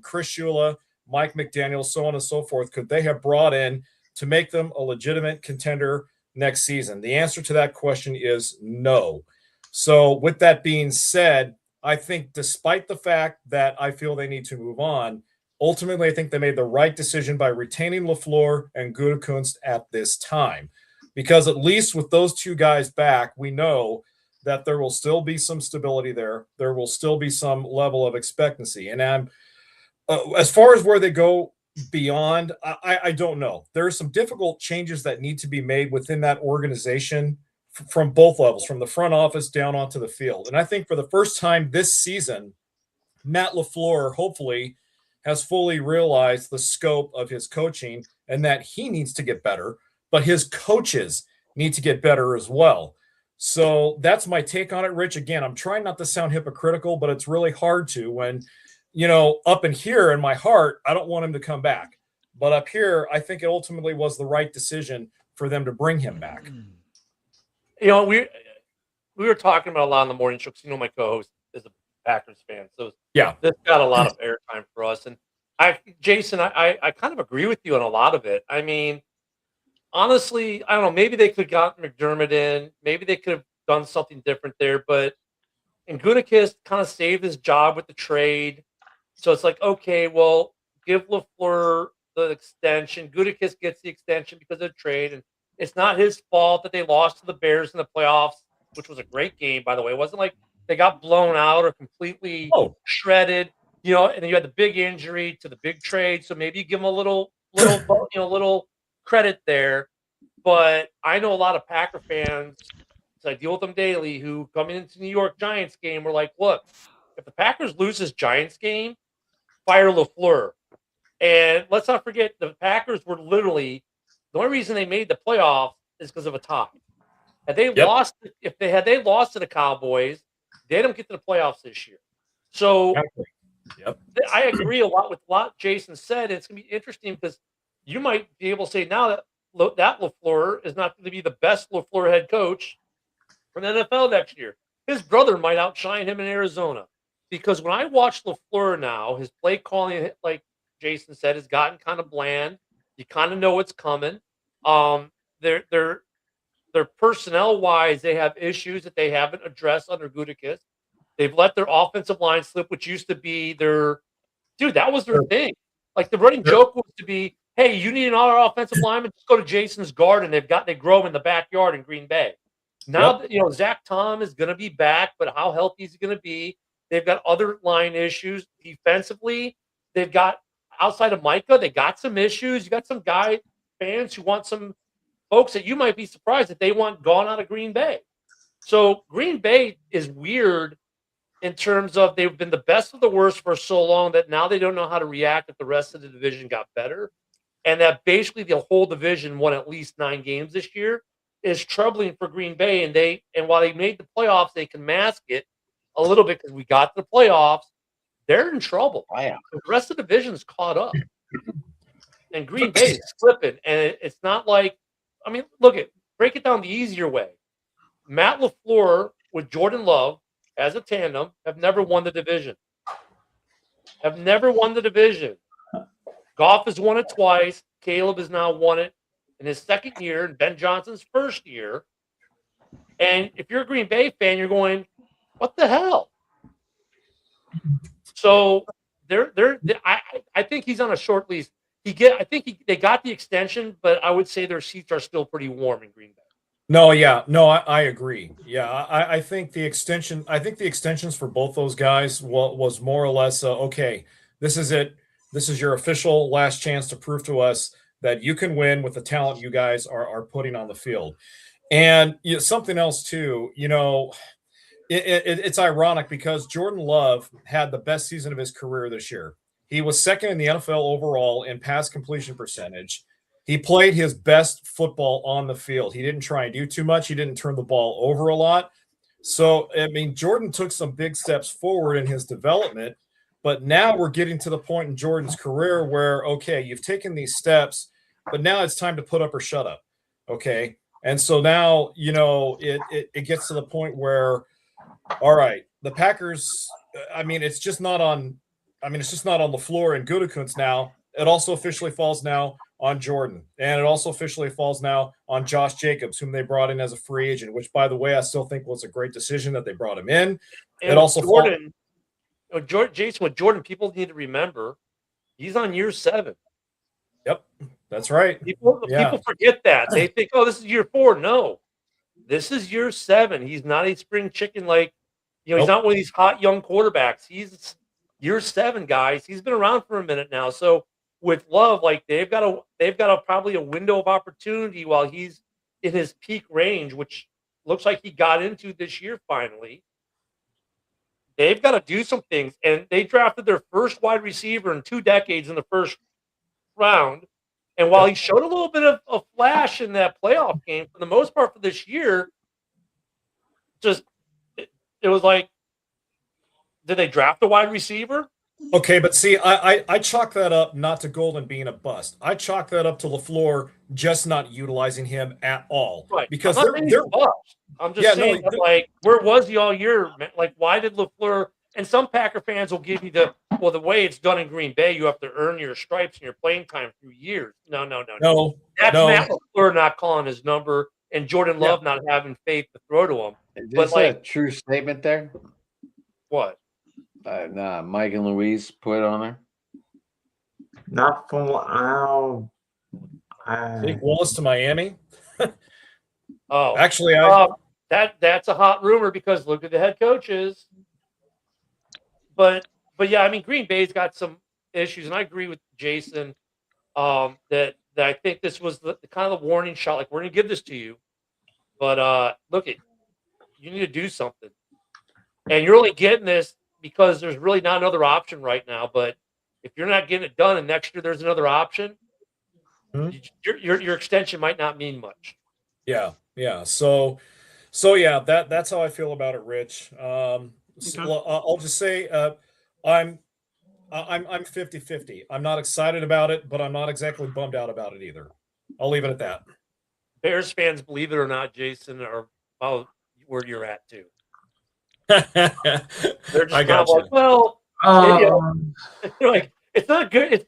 Chris Shula, Mike McDaniel, so on and so forth, could they have brought in to make them a legitimate contender next season? The answer to that question is no. So with that being said, I think despite the fact that I feel they need to move on, ultimately I think they made the right decision by retaining LaFleur and Gutekunst at this time. Because at least with those two guys back, we know that there will still be some stability there. There will still be some level of expectancy. And as far as where they go beyond, I don't know. There are some difficult changes that need to be made within that organization from both levels, from the front office down onto the field. And I think for the first time this season, Matt LaFleur hopefully has fully realized the scope of his coaching and that he needs to get better, but his coaches need to get better as well. So that's my take on it, Rich. Again, I'm trying not to sound hypocritical, but it's really hard to when, up in here in my heart, I don't want him to come back. But up here, I think it ultimately was the right decision for them to bring him back. We were talking about a lot on the morning show because my co-host is a Packers fan, so yeah, this got a lot of airtime for us. And Jason, I kind of agree with you on a lot of it. I mean, honestly, I don't know. Maybe they could have gotten McDermott in. Maybe they could have done something different there. But and Gutekunst kind of saved his job with the trade. So it's like, okay, well, give LaFleur the extension. Gutekunst gets the extension because of the trade, and it's not his fault that they lost to the Bears in the playoffs, which was a great game, by the way. It wasn't like they got blown out or completely shredded, you know. And then you had the big injury to the big trade, so maybe you give them a little credit there. But I know a lot of Packer fans, so I deal with them daily, who coming into New York Giants game were like, look, if the Packers lose this Giants game, fire LaFleur. And let's not forget, the Packers were literally the only reason they made the playoffs is because of a tie. Had they lost, if they lost to the Cowboys, they don't get to the playoffs this year. So I agree a lot with what Jason said. It's gonna be interesting because you might be able to say now that LaFleur is not going to be the best LaFleur head coach for the NFL next year. His brother might outshine him in Arizona. Because when I watch LaFleur now, his play calling, like Jason said, has gotten kind of bland. You kind of know what's coming. They're personnel-wise, they have issues that they haven't addressed under Gutekunst. They've let their offensive line slip, which used to be that was their thing. Like the running joke was to be, hey, you need another offensive lineman, just go to Jason's Garden. They grow him in the backyard in Green Bay. Now that Zach Tom is going to be back, but how healthy is he going to be? They've got other line issues defensively. They've got outside of Micah, they got some issues. You got some fans who want some folks that you might be surprised that they want gone out of Green Bay. So Green Bay is weird in terms of they've been the best of the worst for so long that now they don't know how to react if the rest of the division got better. And that basically the whole division won at least 9 games this year is troubling for Green Bay. And while they made the playoffs, they can mask it a little bit because we got to the playoffs. They're in trouble. The rest of the division is caught up. And Green Bay is slipping. And it's not like, I mean, break it down the easier way. Matt LaFleur with Jordan Love as a tandem have never won the division. Goff has won it twice. Caleb has now won it in his second year, and Ben Johnson's first year. And if you're a Green Bay fan, you're going, what the hell? So I think he's on a short lease. They got the extension, but I would say their seats are still pretty warm in Green Bay. I agree. Yeah, I think the extension. I think the extensions for both those guys was more or less okay. This is it. This is your official last chance to prove to us that you can win with the talent you guys are putting on the field. And something else too. It's ironic because Jordan Love had the best season of his career this year. He was second in the NFL overall in pass completion percentage. He played his best football on the field. He didn't try and do too much. He didn't turn the ball over a lot. So, I mean, Jordan took some big steps forward in his development, but now we're getting to the point in Jordan's career where, okay, you've taken these steps, but now it's time to put up or shut up. Okay. And so now, it gets to the point where, all right, the Packers, it's just not on LaFleur and Gutekunst now. It also officially falls now on Jordan. And it also officially falls now on Josh Jacobs, whom they brought in as a free agent, which, by the way, I still think was a great decision that they brought him in. And it also Jason, with Jordan, people need to remember he's on year 7. Yep, that's right. People forget that. They think, oh, this is year 4. No, this is year 7. He's not a spring chicken he's not one of these hot young quarterbacks. He's year 7, guys. He's been around for a minute now. So with Love, they've got probably a window of opportunity while he's in his peak range, which looks like he got into this year finally. They've got to do some things, and they drafted their first wide receiver in 2 decades in the first round. And while he showed a little bit of a flash in that playoff game, for the most part for this year, it was like, did they draft a wide receiver? Okay, but see, I chalk that up not to Golden being a bust. I chalk that up to LaFleur just not utilizing him at all. Right. Because I'm just saying, where was he all year? Why did LaFleur? And some Packer fans will give you the way it's done in Green Bay, you have to earn your stripes and your playing time through years. No. That's Matt LaFleur not calling his number. and Jordan Yeah. Love not having faith to throw to him. Is But this like a true statement there? what? Nah, Mike and Louise put on there. Not from how Take Willis to Miami. Oh, Actually, that's a hot rumor because look at the head coaches. But yeah, I mean Green Bay's got some issues, and I agree with Jason that I think this was the kind of the warning shot. Like we're gonna give this to you, but look at you need to do something, and you're only getting this because there's really not another option right now. But if you're not getting it done, and next year there's another option, your extension might not mean much. Yeah. So yeah, that's how I feel about it, Rich. So, I'll just say I'm 50-50. I'm not excited about it, but I'm not exactly bummed out about it either. I'll leave it at that. Bears fans, believe it or not, Jason, are about where you're at too. I They're just kind got of you. like, well, they're like, it's not good.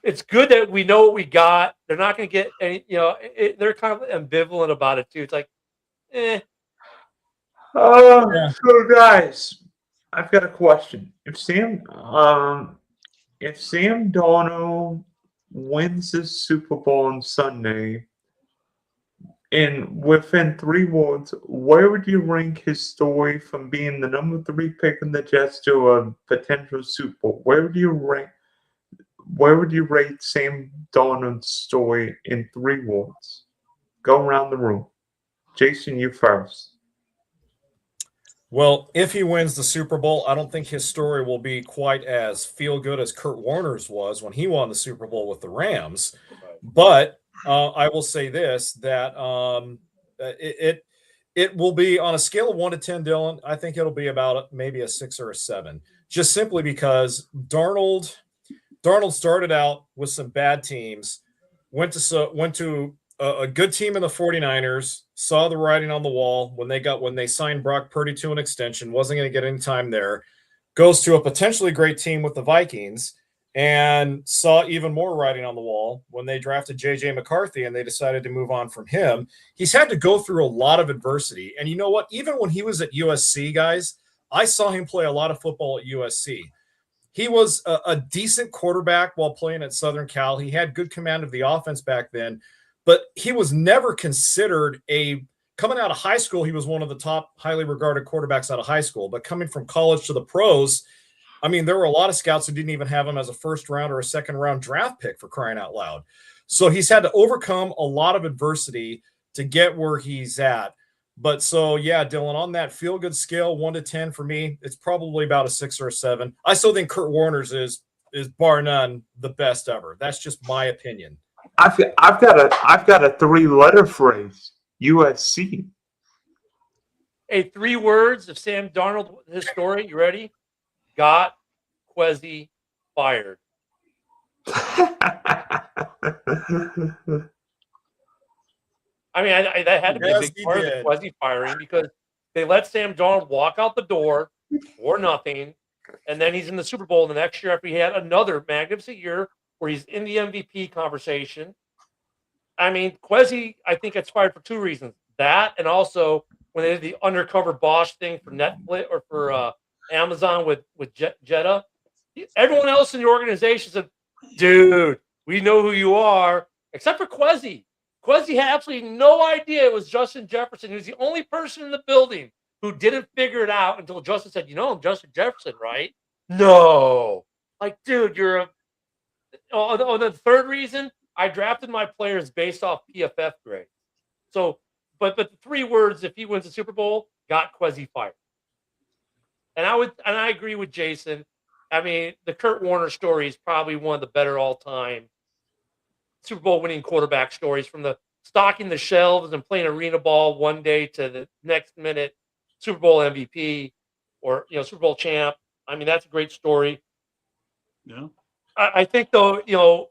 It's good that we know what we got. They're not going to get any, they're kind of ambivalent about it too. It's like, Yeah. So guys, I've got a question. If Sam Darnold wins the Super Bowl on Sunday, and within 3 words, where would you rank his story from being the number 3 pick in the Jets to a potential Super Bowl? Where would you rate Sam Darnold's story in 3 words? Go around the room. Jason, you first. Well, if he wins the Super Bowl, I don't think his story will be quite as feel good as Kurt Warner's was when he won the Super Bowl with the Rams. But I will say this, that it will be on a scale of 1 to 10, Dylan. I think it'll be about maybe a 6 or a 7, just simply because Darnold started out with some bad teams, went to a good team in the 49ers, saw the writing on the wall when they signed Brock Purdy to an extension, wasn't going to get any time there, goes to a potentially great team with the Vikings, and saw even more writing on the wall when they drafted J.J. McCarthy and they decided to move on from him. He's had to go through a lot of adversity. And you know what? Even when he was at USC, guys, I saw him play a lot of football at USC. He was a decent quarterback while playing at Southern Cal. He had good command of the offense back then, but he was never considered coming out of high school, he was one of the top highly regarded quarterbacks out of high school. But coming from college to the pros, I mean, there were a lot of scouts who didn't even have him as a first round or a second round draft pick, for crying out loud. So he's had to overcome a lot of adversity to get where he's at. But so, yeah, Dylan, on that feel good scale, 1 to 10 for me, it's probably about a 6 or a 7. I still think Kurt Warner's is bar none the best ever. That's just my opinion. I've got a 3-letter phrase. USC. Hey, 3 words of Sam Darnold, his story. You ready? Got Kwesi fired. I mean, that had to be a big part of the Kwesi firing because they let Sam Darnold walk out the door for nothing, and then he's in the Super Bowl the next year after he had another magnificent year where he's in the MVP conversation. I mean, Kwesi, I think, gets fired for 2 reasons. That, and also when they did the undercover Bosch thing for Netflix or for Amazon with Jetta, everyone else in the organization said, dude, we know who you are, except for Kwesi. Kwesi had absolutely no idea it was Justin Jefferson. He was the only person in the building who didn't figure it out until Justin said, I'm Justin Jefferson, right? No. Like, dude, you're a... Oh, the 3rd reason, I drafted my players based off PFF grades. So, but the 3 words, if he wins the Super Bowl, got Kwesi fired. And I agree with Jason. I mean, the Kurt Warner story is probably one of the better all-time Super Bowl winning quarterback stories, from the stocking the shelves and playing arena ball one day to the next minute Super Bowl MVP or Super Bowl champ. I mean, that's a great story. Yeah. I think though,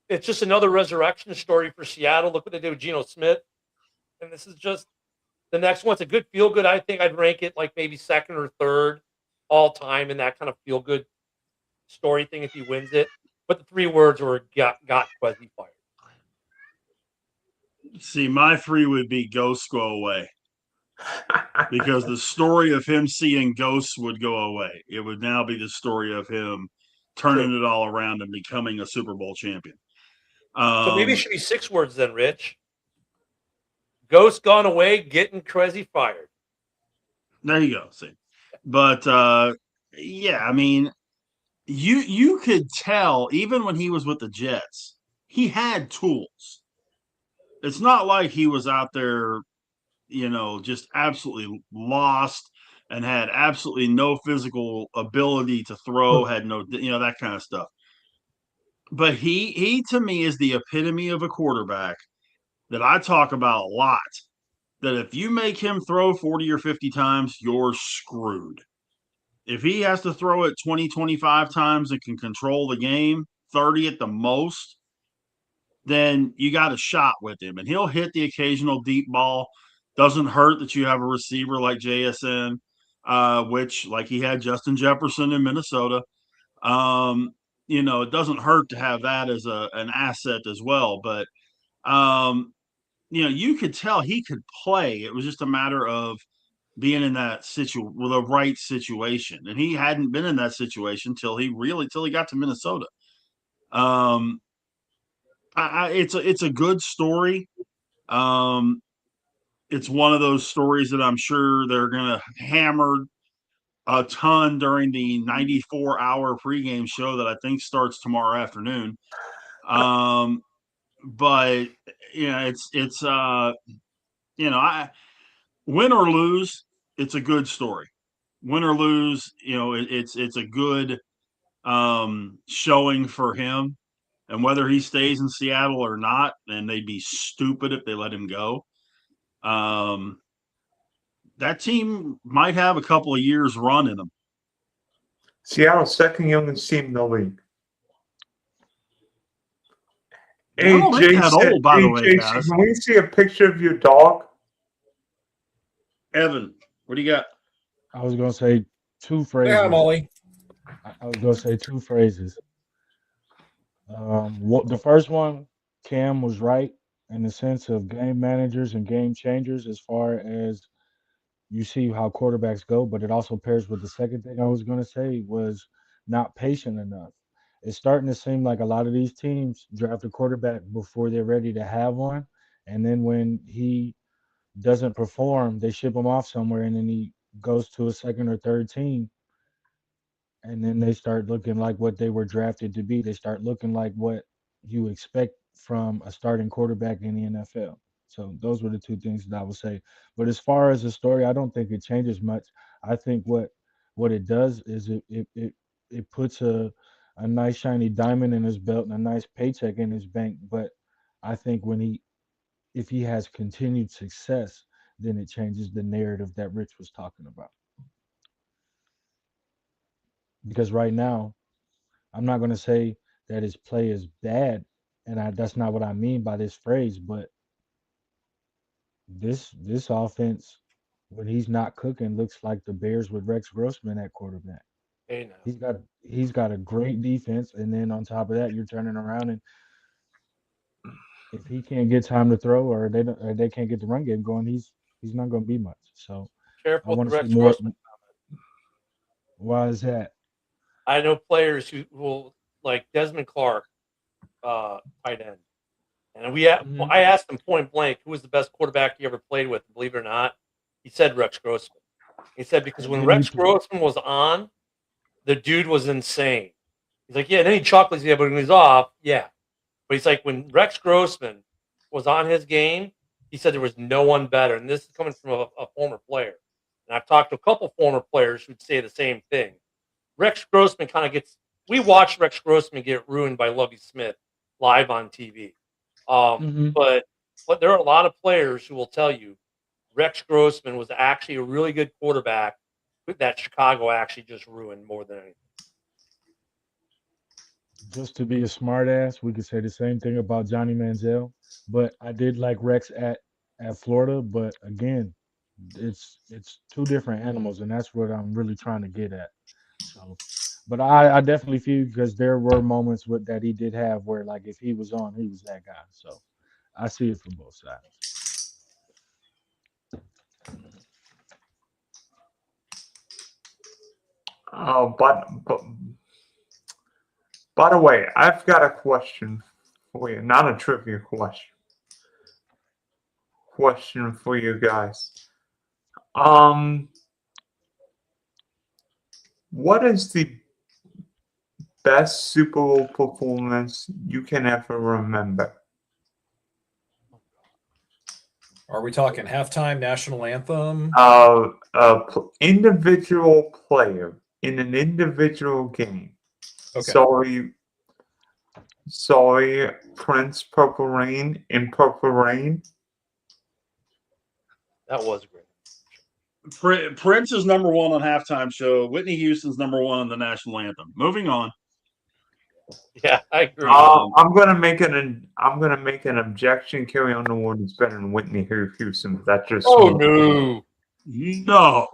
it's just another resurrection story for Seattle. Look what they did with Geno Smith. And this is just the next one. It's a good feel good. I think I'd rank it like maybe 2nd or 3rd all time in that kind of feel good story thing if he wins it. But the 3 words were got Kwesi fired. See, my 3 would be Ghosts Go Away because the story of him seeing ghosts would go away. It would now be the story of him turning it all around and becoming a Super Bowl champion. So maybe it should be 6 words then, Rich. Ghost gone away, getting Crezzy fired. There you go. See, but yeah, I mean, you could tell even when he was with the Jets, he had tools. It's not like he was out there, just absolutely lost and had absolutely no physical ability to throw, had no, that kind of stuff. But he to me is the epitome of a quarterback that I talk about a lot. That if you make him throw 40 or 50 times, you're screwed. If he has to throw it 20, 25 times and can control the game, 30 at the most, then you got a shot with him. And he'll hit the occasional deep ball. Doesn't hurt that you have a receiver like JSN, which, like he had Justin Jefferson in Minnesota. It doesn't hurt to have that as an asset as well. But, you could tell he could play. It was just a matter of being in that the right situation. And he hadn't been in that situation till he got to Minnesota. It's a good story. It's one of those stories that I'm sure they're going to hammer a ton during the 94-hour pregame show that I think starts tomorrow afternoon. But it's win or lose, it's a good story. Win or lose, it's a good showing for him. And whether he stays in Seattle or not, and they'd be stupid if they let him go. That team might have a couple of years run in them. Seattle's second youngest team in the league. I don't think that old, by the way, Jason, guys. can we see a picture of your dog? Evan, what do you got? I was gonna say 2 phrases. Yeah, Molly. I was gonna say 2 phrases. The first one, Cam was right in the sense of game managers and game changers as far as you see how quarterbacks go, but it also pairs with the second thing I was going to say was not patient enough. It's starting to seem like a lot of these teams draft a quarterback before they're ready to have one, and then when he doesn't perform, they ship him off somewhere, and then he goes to a second or third team, and then they start looking like what they were drafted to be. They start looking like what you expect from a starting quarterback in the NFL. So those were the 2 things that I would say. But as far as the story, I don't think it changes much. I think what it does is it puts a nice shiny diamond in his belt and a nice paycheck in his bank. But I think if he has continued success, then it changes the narrative that Rich was talking about. Because right now, I'm not going to say that his play is bad, and that's not what I mean by this phrase. But this offense, when he's not cooking, looks like the Bears with Rex Grossman at quarterback. Hey, now. He's got a great defense, and then on top of that, you're turning around and if he can't get time to throw or they can't get the run game going, he's not going to be much. So Careful I want with to Rex see more. Grossman. Why is that? I know players who will like Desmond Clark, tight end, and I asked him point blank who was the best quarterback he ever played with. Believe it or not, he said Rex Grossman. He said because when Rex Grossman was on, the dude was insane. He's like, yeah, then he chuckles, yeah, but when he's off, yeah. But he's like, when Rex Grossman was on his game, he said there was no one better. And this is coming from a former player. And I've talked to a couple former players who'd say the same thing. Rex Grossman kind of we watched Rex Grossman get ruined by Lovie Smith live on TV. But there are a lot of players who will tell you Rex Grossman was actually a really good quarterback that Chicago actually just ruined more than anything. Just to be a smartass, we could say the same thing about Johnny Manziel. But I did like Rex at Florida. But again, it's 2 different animals, and that's what I'm really trying to get at. So, but I definitely feel because there were moments that he did have where, like, if he was on, he was that guy. So I see it from both sides. But by the way, I've got a question for you. Not a trivia question. Question for you guys. What is the best Super Bowl performance you can ever remember? Are we talking halftime, national anthem? Individual player in an individual game. Okay. Sorry, Prince, Purple Rain in Purple Rain. That was great. Prince is number one on halftime show. Whitney Houston's number one on the national anthem. Moving on. Yeah, I agree. I'm gonna make an objection. Carrie Underwood is better than Whitney Houston. That's just no. No.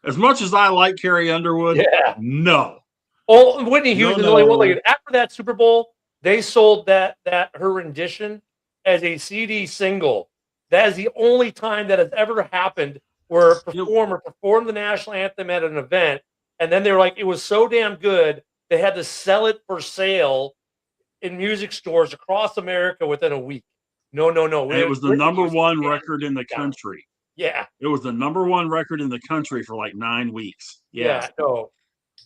As much as I like Carrie Underwood, Yeah. no. Oh, Whitney Houston. No. Like, after that Super Bowl, they sold that her rendition as a CD single. That is the only time that has ever happened where a performer performed the national anthem at an event, and then they were like, it was so damn good, they had to sell it for sale in music stores across America within a week. No. And it was the number one record in the country. Yeah. It was the number one record in the country for like 9 weeks. Yeah, no.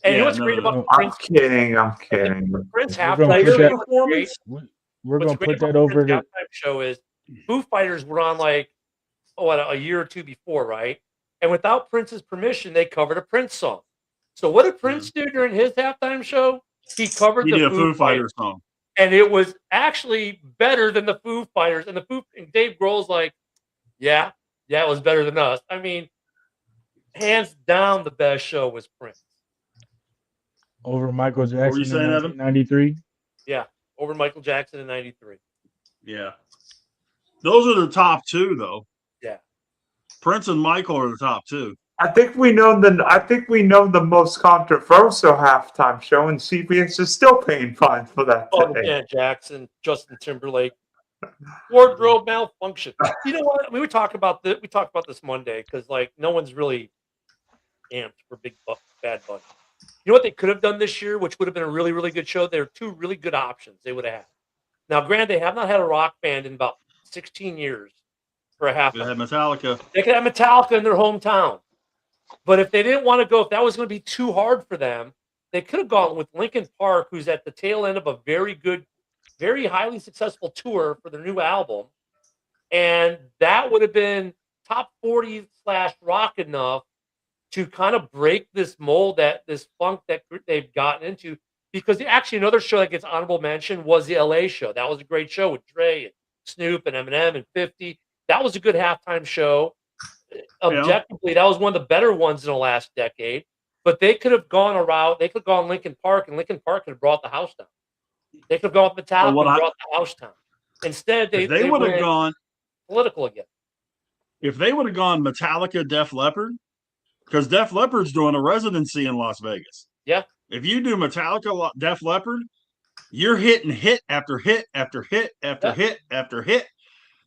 And you know what's great about Prince? I'm kidding. Prince halftime performance. We're gonna put that over to halftime show is Foo Fighters were on like a year or two before, right? And without Prince's permission, they covered a Prince song. So what did Prince do during his halftime show? He covered the Foo Fighters song, and it was actually better than the Foo Fighters. And Dave Grohl's like, yeah, it was better than us. I mean, hands down, the best show was Prince. Over Michael Jackson What were you saying, in Evan? 1993. Yeah, over Michael Jackson in 93. Yeah. Those are the top two, though. Yeah. Prince and Michael are the top two. I think we know the most controversial halftime show, and CBS is still paying fines for that. Yeah, Jackson, Justin Timberlake, wardrobe malfunction. You know what? I mean, we talked about this Monday because like no one's really amped for Bad Bunny. You know what they could have done this year, which would have been a really, really good show? There are two really good options they would have had. Now, granted, they have not had a rock band in about 16 years for a half. They had Metallica. They could have Metallica in their hometown. But if they didn't want to go, if that was going to be too hard for them, they could have gone with Linkin Park, who's at the tail end of a very good, very highly successful tour for their new album. And that would have been top 40 / rock enough to kind of break this mold, this funk that they've gotten into. Because actually another show that gets honorable mention was the LA show. That was a great show with Dre and Snoop and Eminem and 50. That was a good halftime show. Objectively, that was one of the better ones in the last decade. But they could have gone a route. They could have gone Linkin Park, and Linkin Park could have brought the house down. They could have gone with Metallica and brought the house down. Instead, they would have gone political again. If they would have gone Metallica, Def Leppard, because Def Leppard's doing a residency in Las Vegas. Yeah. If you do Metallica, Def Leppard, you're hitting hit after hit after hit after hit after hit,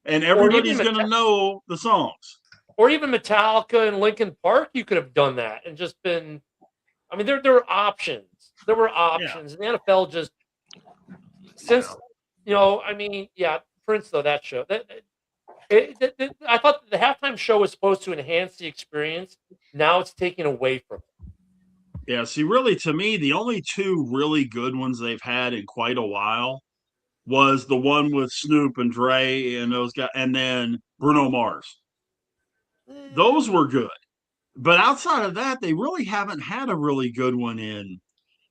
and everybody's going to know the songs. Or even Metallica and Linkin Park, you could have done that and just been. I mean, there were options. There were options, and the NFL just Prince though that show. I thought the halftime show was supposed to enhance the experience. Now it's taken away from it. Yeah, see, really, to me, the only two really good ones they've had in quite a while was the one with Snoop and Dre and those guys, and then Bruno Mars. Those were good. But outside of that, they really haven't had a really good one in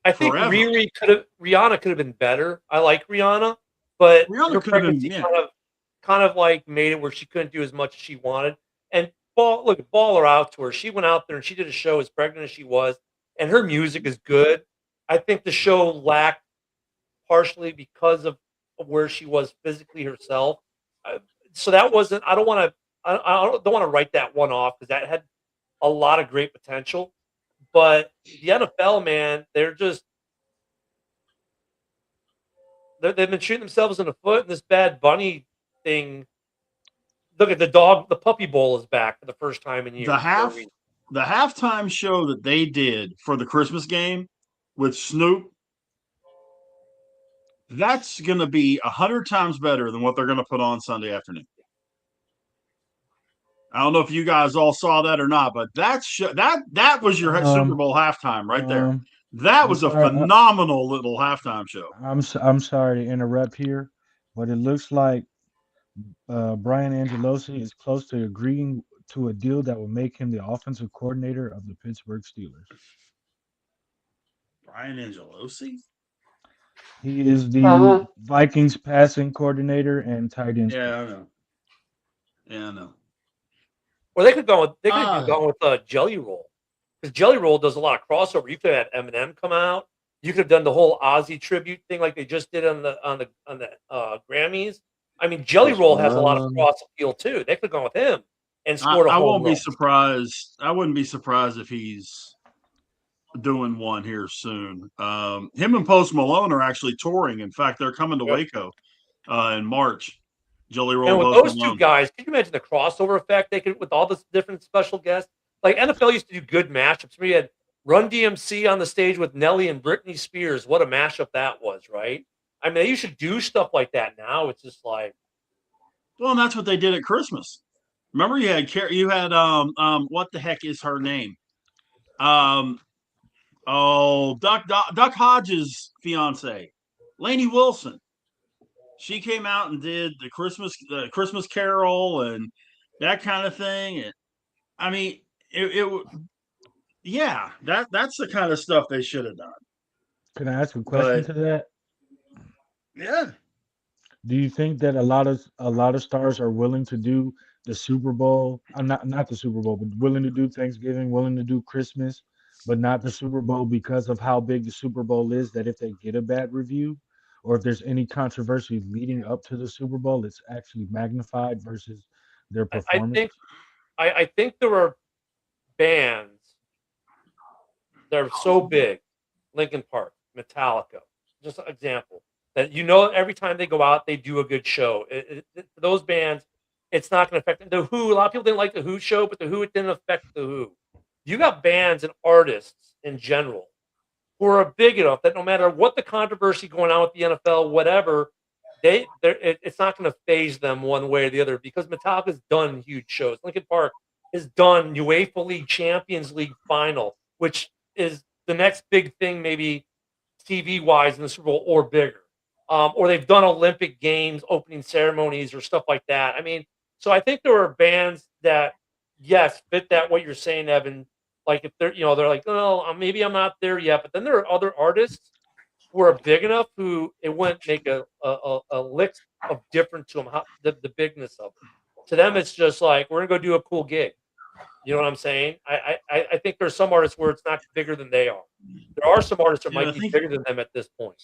I think forever. Rihanna could have been better. I like Rihanna, but Rihanna her could have been, pregnancy kind of like made it where she couldn't do as much as she wanted. And ball her out to her. She went out there and she did a show as pregnant as she was, and her music is good. I think the show lacked partially because of where she was physically herself. So that wasn't. I don't want to write that one off because that had a lot of great potential. But the NFL, man, they've been shooting themselves in the foot. And this Bad Bunny thing. Look at the Puppy Bowl is back for the first time in years. The halftime show that they did for the Christmas game with Snoop, that's going to be 100 times better than what they're going to put on Sunday afternoon. I don't know if you guys all saw that or not, but that was your Super Bowl halftime right there. That was a phenomenal little halftime show. I'm sorry to interrupt here, but it looks like Brian Angelosi is close to agreeing to a deal that will make him the offensive coordinator of the Pittsburgh Steelers. Brian Angelosi? He is the Vikings passing coordinator and tight end. Yeah, I know. Yeah, I know. Or they could go with Jelly Roll, because Jelly Roll does a lot of crossover. You could have had Eminem come out. You could have done the whole Ozzy tribute thing like they just did on the Grammys. I mean, Jelly Roll has a lot of cross appeal too. They could have gone with him and scored a home run. I wouldn't be surprised if he's doing one here soon. Him and Post Malone are actually touring. In fact, they're coming to Waco in March. Jelly Roll. And with those two guys, can you imagine the crossover effect they could with all this different special guests? Like NFL used to do good mashups. We had Run DMC on the stage with Nelly and Britney Spears. What a mashup that was, right? I mean, you should do stuff like that now. It's just like, well, and that's what they did at Christmas. Remember, you had what the heck is her name? Duck Hodges' fiance, Lainey Wilson. She came out and did the Christmas Carol and that kind of thing. And I mean, that's the kind of stuff they should have done. Can I ask a question to that? Yeah. Do you think that a lot of stars are willing to do the Super Bowl? Not the Super Bowl, but willing to do Thanksgiving, willing to do Christmas, but not the Super Bowl because of how big the Super Bowl is, that if they get a bad review or if there's any controversy leading up to the Super Bowl, it's actually magnified versus their performance? I think there are bands that are so big, Linkin Park, Metallica, just an example, that every time they go out, they do a good show. For those bands, it's not going to affect them. The Who, a lot of people didn't like the Who show, but the Who, it didn't affect the Who. You got bands and artists in general who are big enough that no matter what the controversy going on with the NFL, whatever, it's not going to phase them one way or the other, because Metallica's done huge shows. Linkin Park has done UEFA League Champions League final, which is the next big thing, maybe TV-wise in the Super Bowl or bigger. Or they've done Olympic Games opening ceremonies or stuff like that. I mean, so I think there are bands that, yes, fit that what you're saying, Evan. Like if they're like, oh, maybe I'm not there yet. But then there are other artists who are big enough who it wouldn't make a lick of difference to them, the bigness of them. To them, it's just like, we're going to go do a cool gig. You know what I'm saying? I think there's some artists where it's not bigger than they are. There are some artists that might be bigger than them at this point.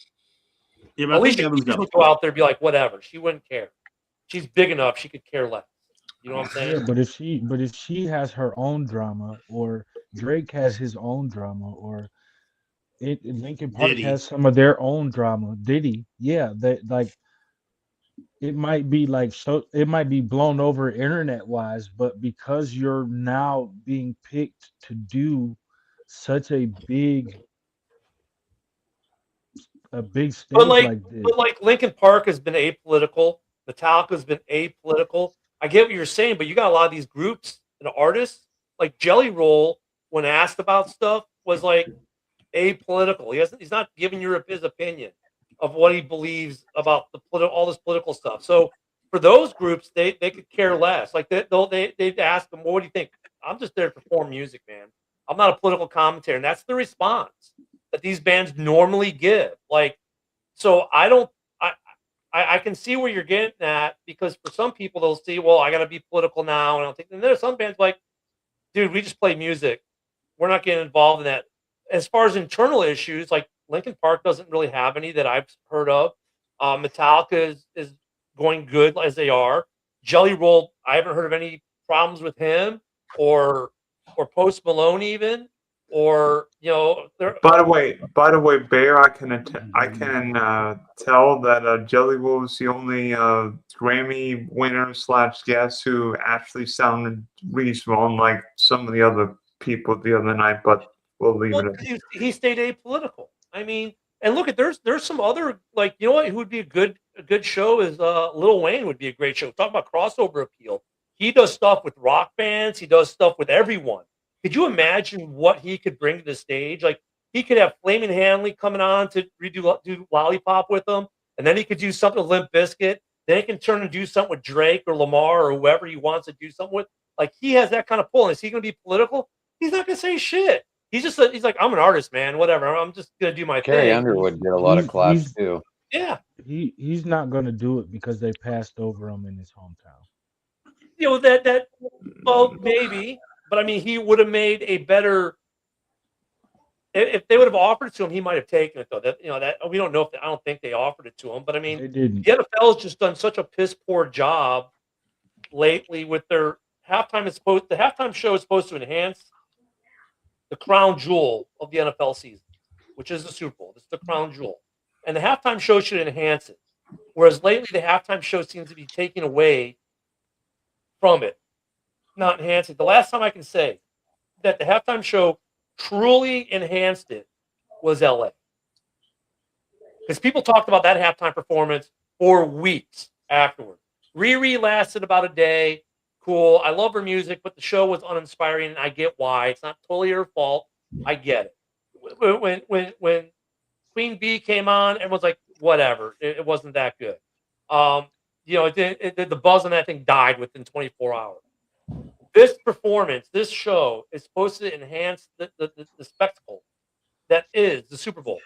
Yeah, but at least she would go out there and be like, whatever. She wouldn't care. She's big enough. She could care less. You know what I'm saying? Yeah, but if she has her own drama, or Drake has his own drama, or Linkin Park has some of their own drama. Diddy, yeah, it might be it might be blown over internet wise, but because you're now being picked to do such a big stage like this. But like Linkin Park has been apolitical, Metallica's been apolitical. I get what you're saying, but you got a lot of these groups and artists, like Jelly Roll, when asked about stuff, was like apolitical. He's not giving you his opinion of what he believes about all this political stuff. So for those groups, they could care less. Like they'd ask them, well, what do you think? I'm just there to perform music, man. I'm not a political commentator. And that's the response that these bands normally give. Like, so I can see where you're getting at, because for some people they'll see, well, I got to be political now, and I don't think. And there's some bands like, dude, we just play music. We're not getting involved in that. As far as internal issues, like Linkin Park doesn't really have any that I've heard of. Metallica is going good as they are. Jelly Roll, I haven't heard of any problems with him or Post Malone even. or they're By the way, Bear, I can tell that Jelly Roll was the only Grammy winner / guest who actually sounded reasonable, unlike some of the other people the other night. But we'll leave well, it. 'cause he stayed apolitical. I mean, and look at there's some other, like, you know what, who would be a good show is Lil Wayne would be a great show. Talk about crossover appeal. He does stuff with rock bands. He does stuff with everyone. Could you imagine what he could bring to the stage? Like, he could have Flamin' Hanley coming on to do Lollipop with him, and then he could do something with Limp Bizkit. Then he can turn and do something with Drake or Lamar or whoever he wants to do something with. Like, he has that kind of pull. And is he going to be political? He's not going to say shit. He's like, I'm an artist, man. Whatever. I'm just going to do my Carrie thing. Underwood did a lot of He's- claps he's- too. Yeah. He's not going to do it because they passed over him in his hometown. Well, maybe, but I mean, he would have made a better. If they would have offered it to him, he might have taken it though. That we don't know I don't think they offered it to him, but I mean, They didn't. the NFL has just done such a piss poor job lately with their halftime. The halftime show is supposed to enhance the crown jewel of the NFL season, which is the Super Bowl. It's the crown jewel, and the halftime show should enhance it. Whereas lately, the halftime show seems to be taking away from it, not enhancing. The last time I can say that the halftime show truly enhanced it was LA. Because people talked about that halftime performance for weeks afterward. Riri lasted about a day. Cool. I love her music, but the show was uninspiring, and I get why. It's not totally her fault. I get it. When Queen Bee came on, everyone's like, whatever. It wasn't that good. The buzz on that thing died within 24 hours. This performance, this show is supposed to enhance the spectacle that is the Super Bowl.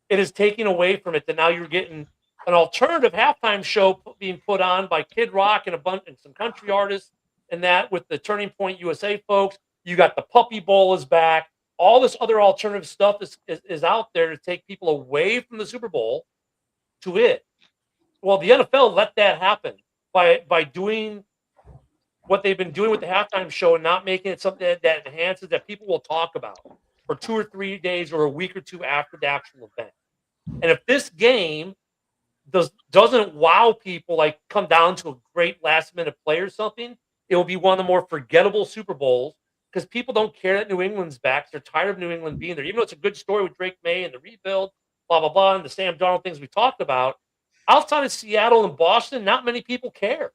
It is taking away from it that now you're getting an alternative halftime show being put on by Kid Rock and and some country artists, and that with the Turning Point USA folks. You got the Puppy Bowl is back. All this other alternative stuff is out there to take people away from the Super Bowl to it. Well, the NFL let that happen by doing what they've been doing with the halftime show and not making it something that enhances, that people will talk about for 2 or 3 days or a week or two after the actual event. And if this game doesn't wow people, like come down to a great last minute play or something, it will be one of the more forgettable Super Bowls because people don't care that New England's back. They're tired of New England being there. Even though it's a good story with Drake May and the rebuild, blah, blah, blah, and the Sam Darnold things we talked about, outside of Seattle and Boston, not many people care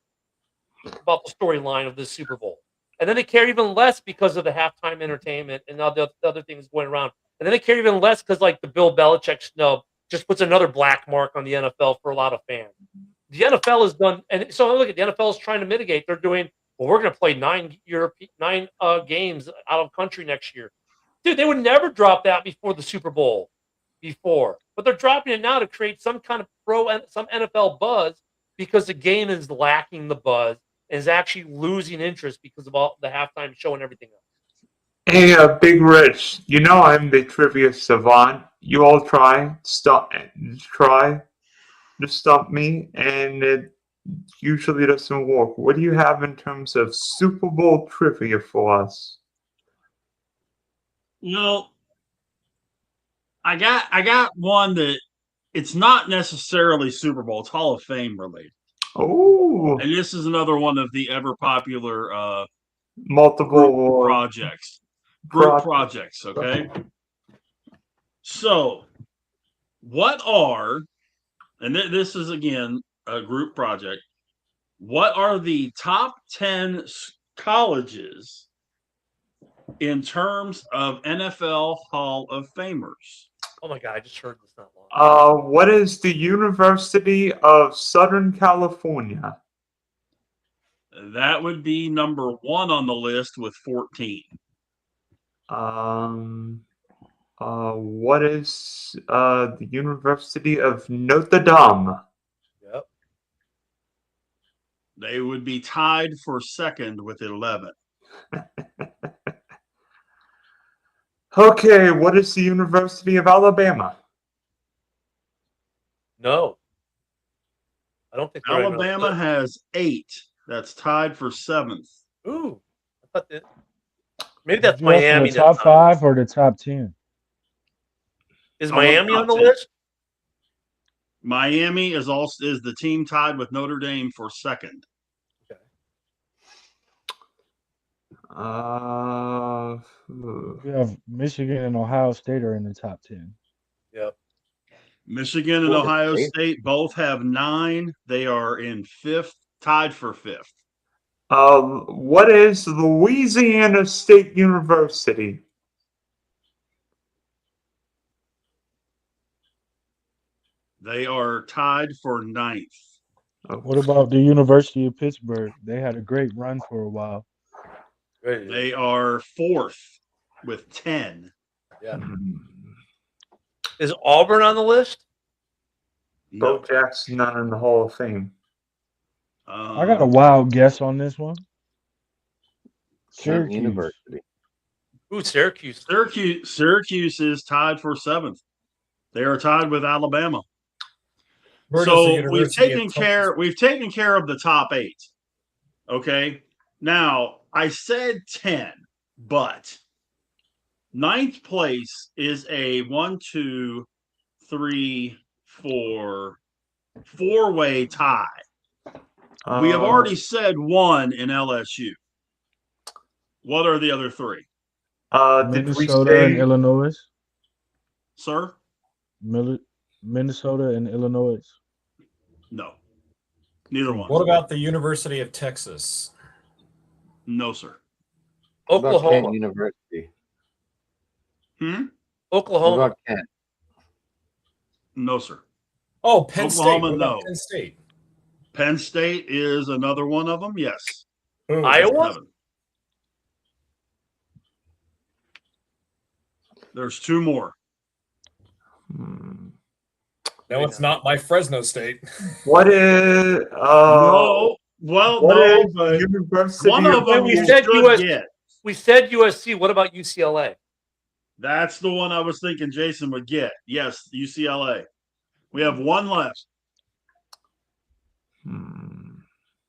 about the storyline of this Super Bowl. And then they care even less because of the halftime entertainment and all the other things going around. And then they care even less because, like, the Bill Belichick snub just puts another black mark on the NFL for a lot of fans. The NFL has done, and so look at the NFL is trying to mitigate. They're doing, well, we're going to play 9 games out of country next year. Dude, they would never drop that before the Super Bowl but they're dropping it now to create some kind of some NFL buzz because the game is lacking the buzz and is actually losing interest because of all the halftime show and everything else. Hey, Big Rich, you know I'm the trivia savant. You all try to stop me, and it usually doesn't work. What do you have in terms of Super Bowl trivia for us? Well, I got one that it's not necessarily Super Bowl. It's Hall of Fame related. Oh, And this is another one of the ever popular multiple projects. Group projects, okay? So, what are, and this is again a group project, what are the top 10 colleges in terms of NFL Hall of Famers? Oh my God, I just heard this not long. What is the University of Southern California? That would be number 1 on the list with 14. What is the University of Notre Dame? Yep. They would be tied for second with 11. Okay, what is the University of Alabama? No. I don't think they're even- Alabama has 8. That's tied for 7th. Ooh. I thought that. Maybe that's You asking Miami. the top that's not- 5 or the top 10? Is I want Miami top on the 10. list? Miami is the team tied with Notre Dame for second. You have Michigan and Ohio State are in the top 10. Yep. Michigan and Florida Ohio State. State both have 9. They are in fifth, tied for fifth. What is Louisiana State University? They are tied for 9th. What about the University of Pittsburgh? They had a great run for a while. They are 4th with 10. Is Auburn on the list? Bo Jackson not in the Hall of Fame. I got a wild guess on this one. Kent Syracuse. University. Ooh, Syracuse. Syracuse is tied for 7th. They are tied with Alabama. Where does the So we've University of taken care of the top 8. Okay. Now I said 10, but 9th place is a 4-way tie. We have already said 1 in LSU. What are the other 3? Did we Minnesota and say Illinois. Sir? Minnesota and Illinois. No. Neither one. What about the University of Texas? No, sir. What about Kent Oklahoma. University? Hmm? What Oklahoma. about Kent? No, sir. Oh, Penn Oklahoma, State. What about no. Penn State? Penn State is another one of them. Yes. Who? Iowa? 7. There's 2 more. No, it's not my Fresno State. What is No. Well, what no, is but University one of them we you said should US get. We said USC. What about UCLA? That's the one I was thinking Jason would get. Yes, UCLA. We have 1 left.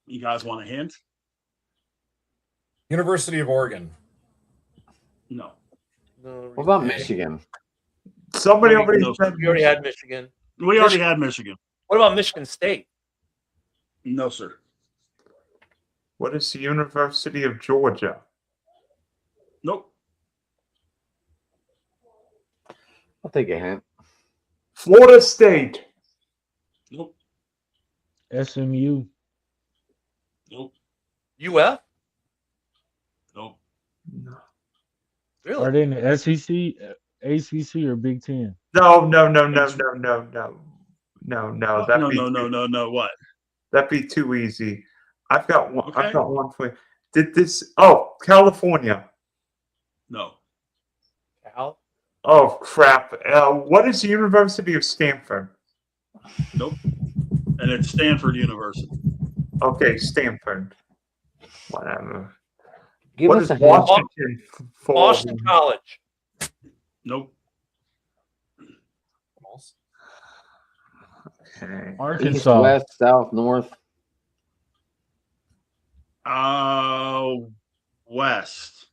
You guys want a hint? University of Oregon. No. No, What about Michigan? Somebody No, already no, said we already had Michigan. We already had Michigan. What about Michigan State? No, sir. What is the University of Georgia? Nope. I'll take a hint. Florida State. Nope. SMU. Nope. UF? Nope. Really? Are they in the SEC, ACC, or Big Ten? No. That'd No. What? be too easy. I've got one. Okay. I've got one for you. Did this? Oh, California. No. Cal? Oh crap! What is the University of Stanford? Nope. And it's Stanford University. Okay, Stanford. Whatever. Give What us is a hint. Washington for? Boston College. Nope. Okay. East, Arkansas. west, south, north. West.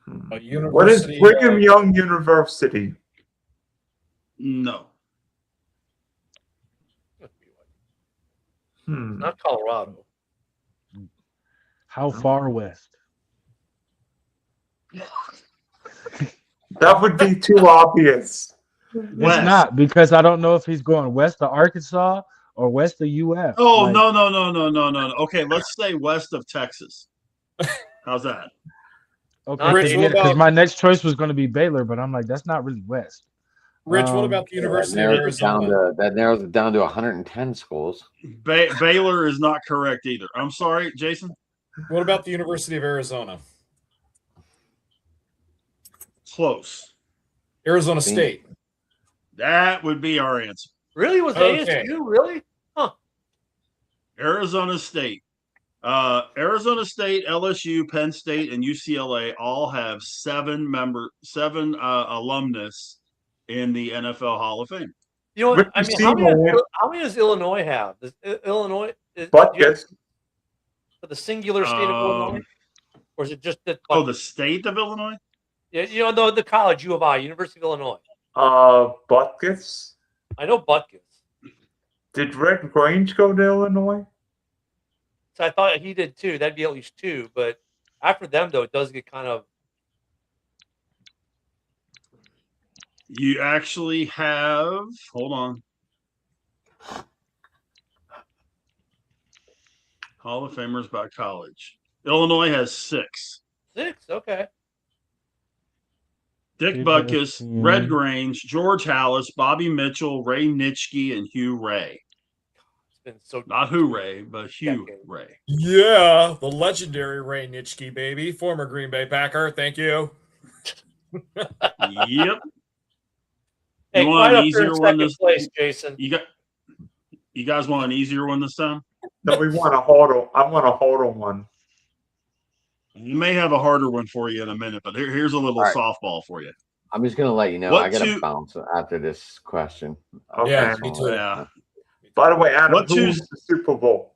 A What is university Brigham of- Young University? No. Not Colorado. How far west? That would be too obvious. West. It's not, because I don't know if he's going west of Arkansas or west of UF. Oh, Like, no. Okay, let's say west of Texas. How's that? Okay, Rich, what because about- my next choice was going to be Baylor, but I'm like, that's not really west. Rich, what Um, about the That University of narrows, it down Arizona? to, that narrows it down to 110 schools. Baylor is not correct either. I'm sorry, Jason. What about the University of Arizona? Close. Arizona State. That would be our answer. Really? Was Okay. ASU? Really? Arizona State. Arizona State, LSU, Penn State, and UCLA all have 7 alumnus in the NFL Hall of Fame. You know what? Rick I mean, Pitino. how many does Illinois have? Does Illinois? But yes, For the singular state of Illinois? or is it just the? Oh, the state of Illinois? Yeah, the college U of I, University of Illinois. Butkus. I know Butkus. Did Red Grange go to Illinois? So I thought he did too. That'd be at least 2. But after them, though, it does get kind of. You actually have. Hold on. Hall of Famers by college. Illinois has 6. 6, okay. Dick Big Butkus, ESPN. Red Grange, George Hallis, Bobby Mitchell, Ray Nitschke, and Hugh Ray. It's been so. Not Hugh Ray, but Hugh Decade. Ray. Yeah, the legendary Ray Nitschke, baby, former Green Bay Packer. Thank you. Yep. Hey, You want climb an up here easier in one second this- place, Jason. You guys want an easier one this time? No, we want a harder. I want a harder one. You may have a harder one for you in a minute, but here's a little All right. softball for you. I'm just gonna let you know. What I gotta two- bounce after this question. Okay. Yeah, me too. Yeah. By the way, Adam, What two- who's the Super Bowl?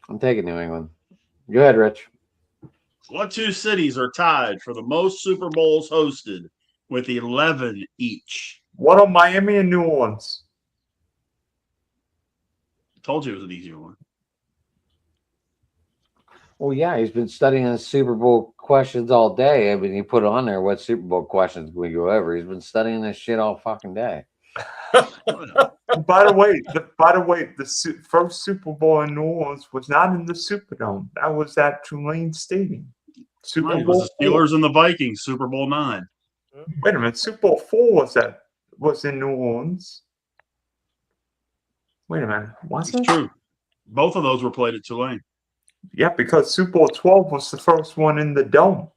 I'm taking New England. Go ahead, Rich. What 2 cities are tied for the most Super Bowls hosted with 11 each? What are Miami and New Orleans? Told you it was an easier one. Well, yeah, he's been studying the Super Bowl questions all day. I mean, he put on there what Super Bowl questions we go over. He's been studying this shit all fucking day. By the way, the first Super Bowl in New Orleans was not in the Superdome. That was at Tulane Stadium. Super Right, it Bowl was the Steelers and the Vikings, Super Bowl 9. 4. Wait a minute, Super Bowl 4 was in New Orleans. Wait a minute, was It's it? true. Both of those were played at Tulane. Yeah, because Super Bowl 12 was the first one in the dome.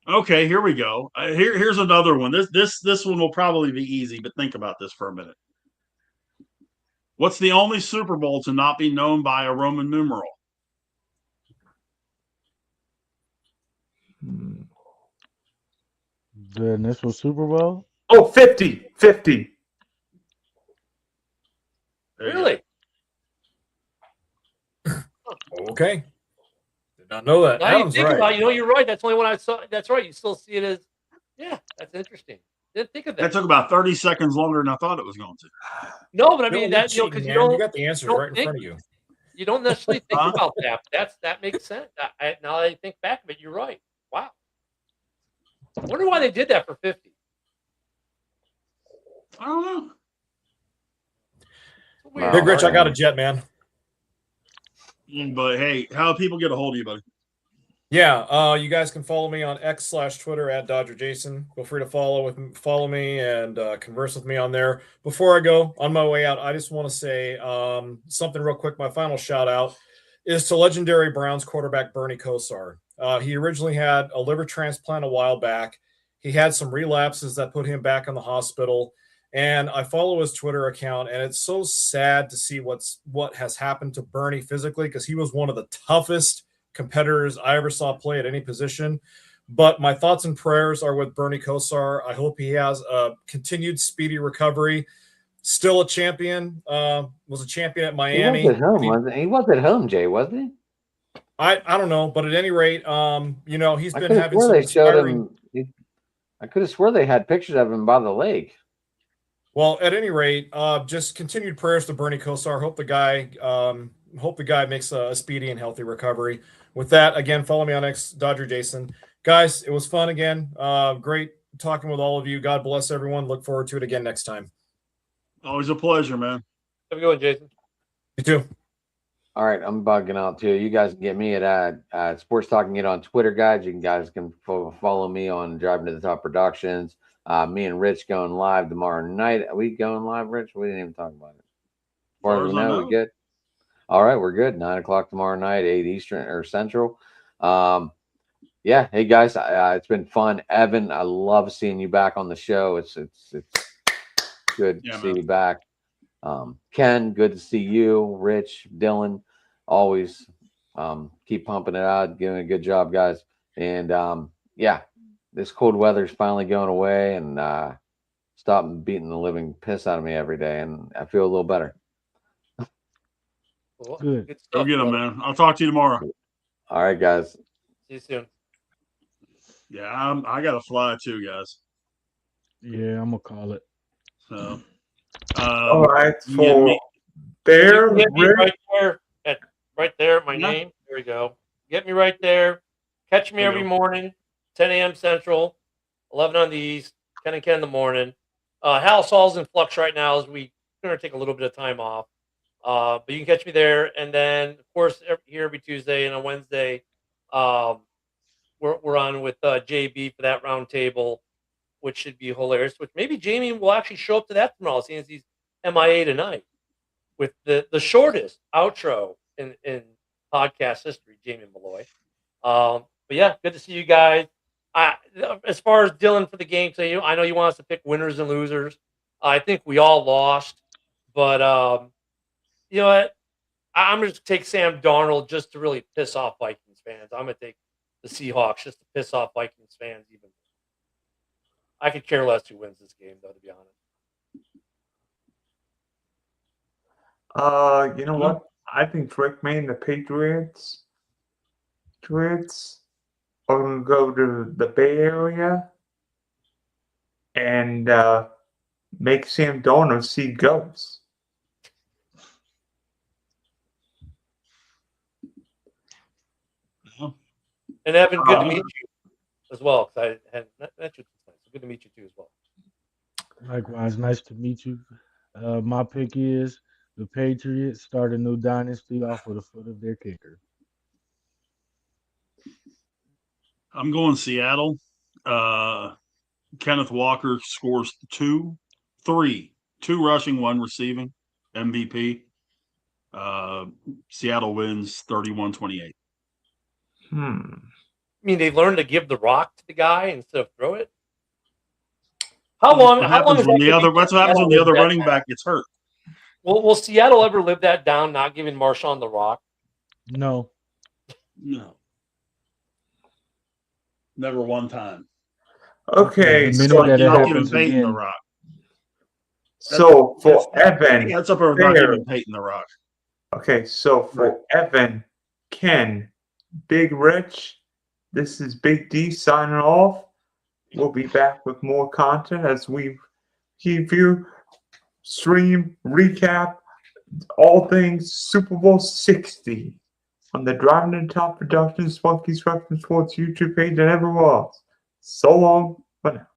Okay, here we go. Here's another one. This one will probably be easy, but think about this for a minute. What's the only Super Bowl to not be known by a Roman numeral? The initial Super Bowl. Oh, 50. 50. There you go. Really? Okay. Did not know that. Now you Adam's think right. about it, you're right. That's the only one I saw. That's right. You still see it as, yeah, that's interesting. Didn't think of That that. took about 30 seconds longer than I thought it was going to. No, but I Bill, mean you're that because cheating, you man. don't got the answers don't right in think- front of you. you don't necessarily think Huh? about that. That makes sense. Now that I think back of it, you're right. Wow. I wonder why they did that for 50. I don't know. It's weird. Big Rich, I got a Wow. jet, man. But hey, how do people get a hold of you, buddy? Yeah, you guys can follow me on X/Twitter at Dodger Jason. Feel free to follow me and converse with me on there. Before I go on my way out, I just want to say something real quick. My final shout out is to legendary Browns quarterback Bernie Kosar. He originally had a liver transplant a while back. He had some relapses that put him back in the hospital. And I follow his Twitter account, and it's so sad to see what has happened to Bernie physically, because he was one of the toughest competitors I ever saw play at any position. But my thoughts and prayers are with Bernie Kosar. I hope he has a continued speedy recovery. Still a champion. Was a champion at He Miami. was at home, wasn't he? He was at home, Jay, wasn't he? I don't know, but at any rate, he's I been could have having swore some they showed inspiring. him. I could have swore they had pictures of him by the lake. Well, at any rate, just continued prayers to Bernie Kosar. Hope the guy makes a speedy and healthy recovery. With that, again, follow me on X, Dodger Jason. Guys, it was fun again. Great talking with all of you. God bless everyone. Look forward to it again next time. Always a pleasure, man. Have a good one, Jason. You too. All right, I'm bugging out too. You guys can get me at Sports Talking It on Twitter, guys. You guys can follow me on Driving to the Top Productions. Me and Rich going live tomorrow night. Are we going live, Rich? We didn't even talk about it. As far as we know, we good. All right, we're good. 9:00 tomorrow night, 8 Eastern or Central. Yeah, hey guys, it's been fun. Evan, I love seeing you back on the show. It's good to see you back. Ken, good to see you. Rich, Dylan, always keep pumping it out, doing a good job, guys. And yeah, this cold weather is finally going away, and stop beating the living piss out of me every day, and I feel a little better. Cool. Good. Good Go stuff, get them, brother. man. I'll talk to you tomorrow. All right, guys. See you soon. Yeah, I got to fly too, guys. Yeah, I'm gonna call it. So, All right, you get for me. Bear You can get me Rick. right there at my Yeah. name. There we go. Get me right there. Catch me There you every go. morning, 10 a.m. Central, 11 on the East, 10 and 10 in the morning. House Hall's in flux right now as we're going to take a little bit of time off. But you can catch me there. And then, of course, here every Tuesday and on Wednesday, we're on with JB for that round table, which should be hilarious. Which maybe Jamie will actually show up to that tomorrow, seeing as he's MIA tonight with the shortest outro in podcast history, Jamie Malloy. But yeah, good to see you guys. As far as Dylan for the game, so I know you want us to pick winners and losers. I think we all lost, but you know what? I'm going to take Sam Darnold just to really piss off Vikings fans. I'm going to take the Seahawks just to piss off Vikings fans even. I could care less who wins this game, though, to be honest. You know what? I think Rick May and the Patriots are gonna go to the Bay Area and make Sam Darnold see ghosts. And Evan, good to meet you as well, because I had met you. So good to meet you too as well. Likewise, nice to meet you. My pick is the Patriots start a new dynasty off of the foot of their kicker. I'm going Seattle. Kenneth Walker scores 2 rushing, 1 receiving, MVP. Seattle wins 31-28. Hmm. I mean, they learned to give the rock to the guy instead of throw it. How long? What How long happens is when that the gonna other? be That's for what happens when Seattle the to other live that running down? back gets hurt. Will Seattle ever live that down? Not giving Marshawn the rock? No, No, never one time. Okay, The so minute that it Not giving happens Peyton the again, rock. so for Evan, That's up over not Bear. giving Peyton the rock. Okay, so for Evan, Ken, Big Rich, this is Big D signing off. We'll be back with more content as we review, stream, recap all things Super Bowl 60 on the Driving to the Top Productions, Funky Spectrum Sports YouTube page, and everywhere else. So long for now.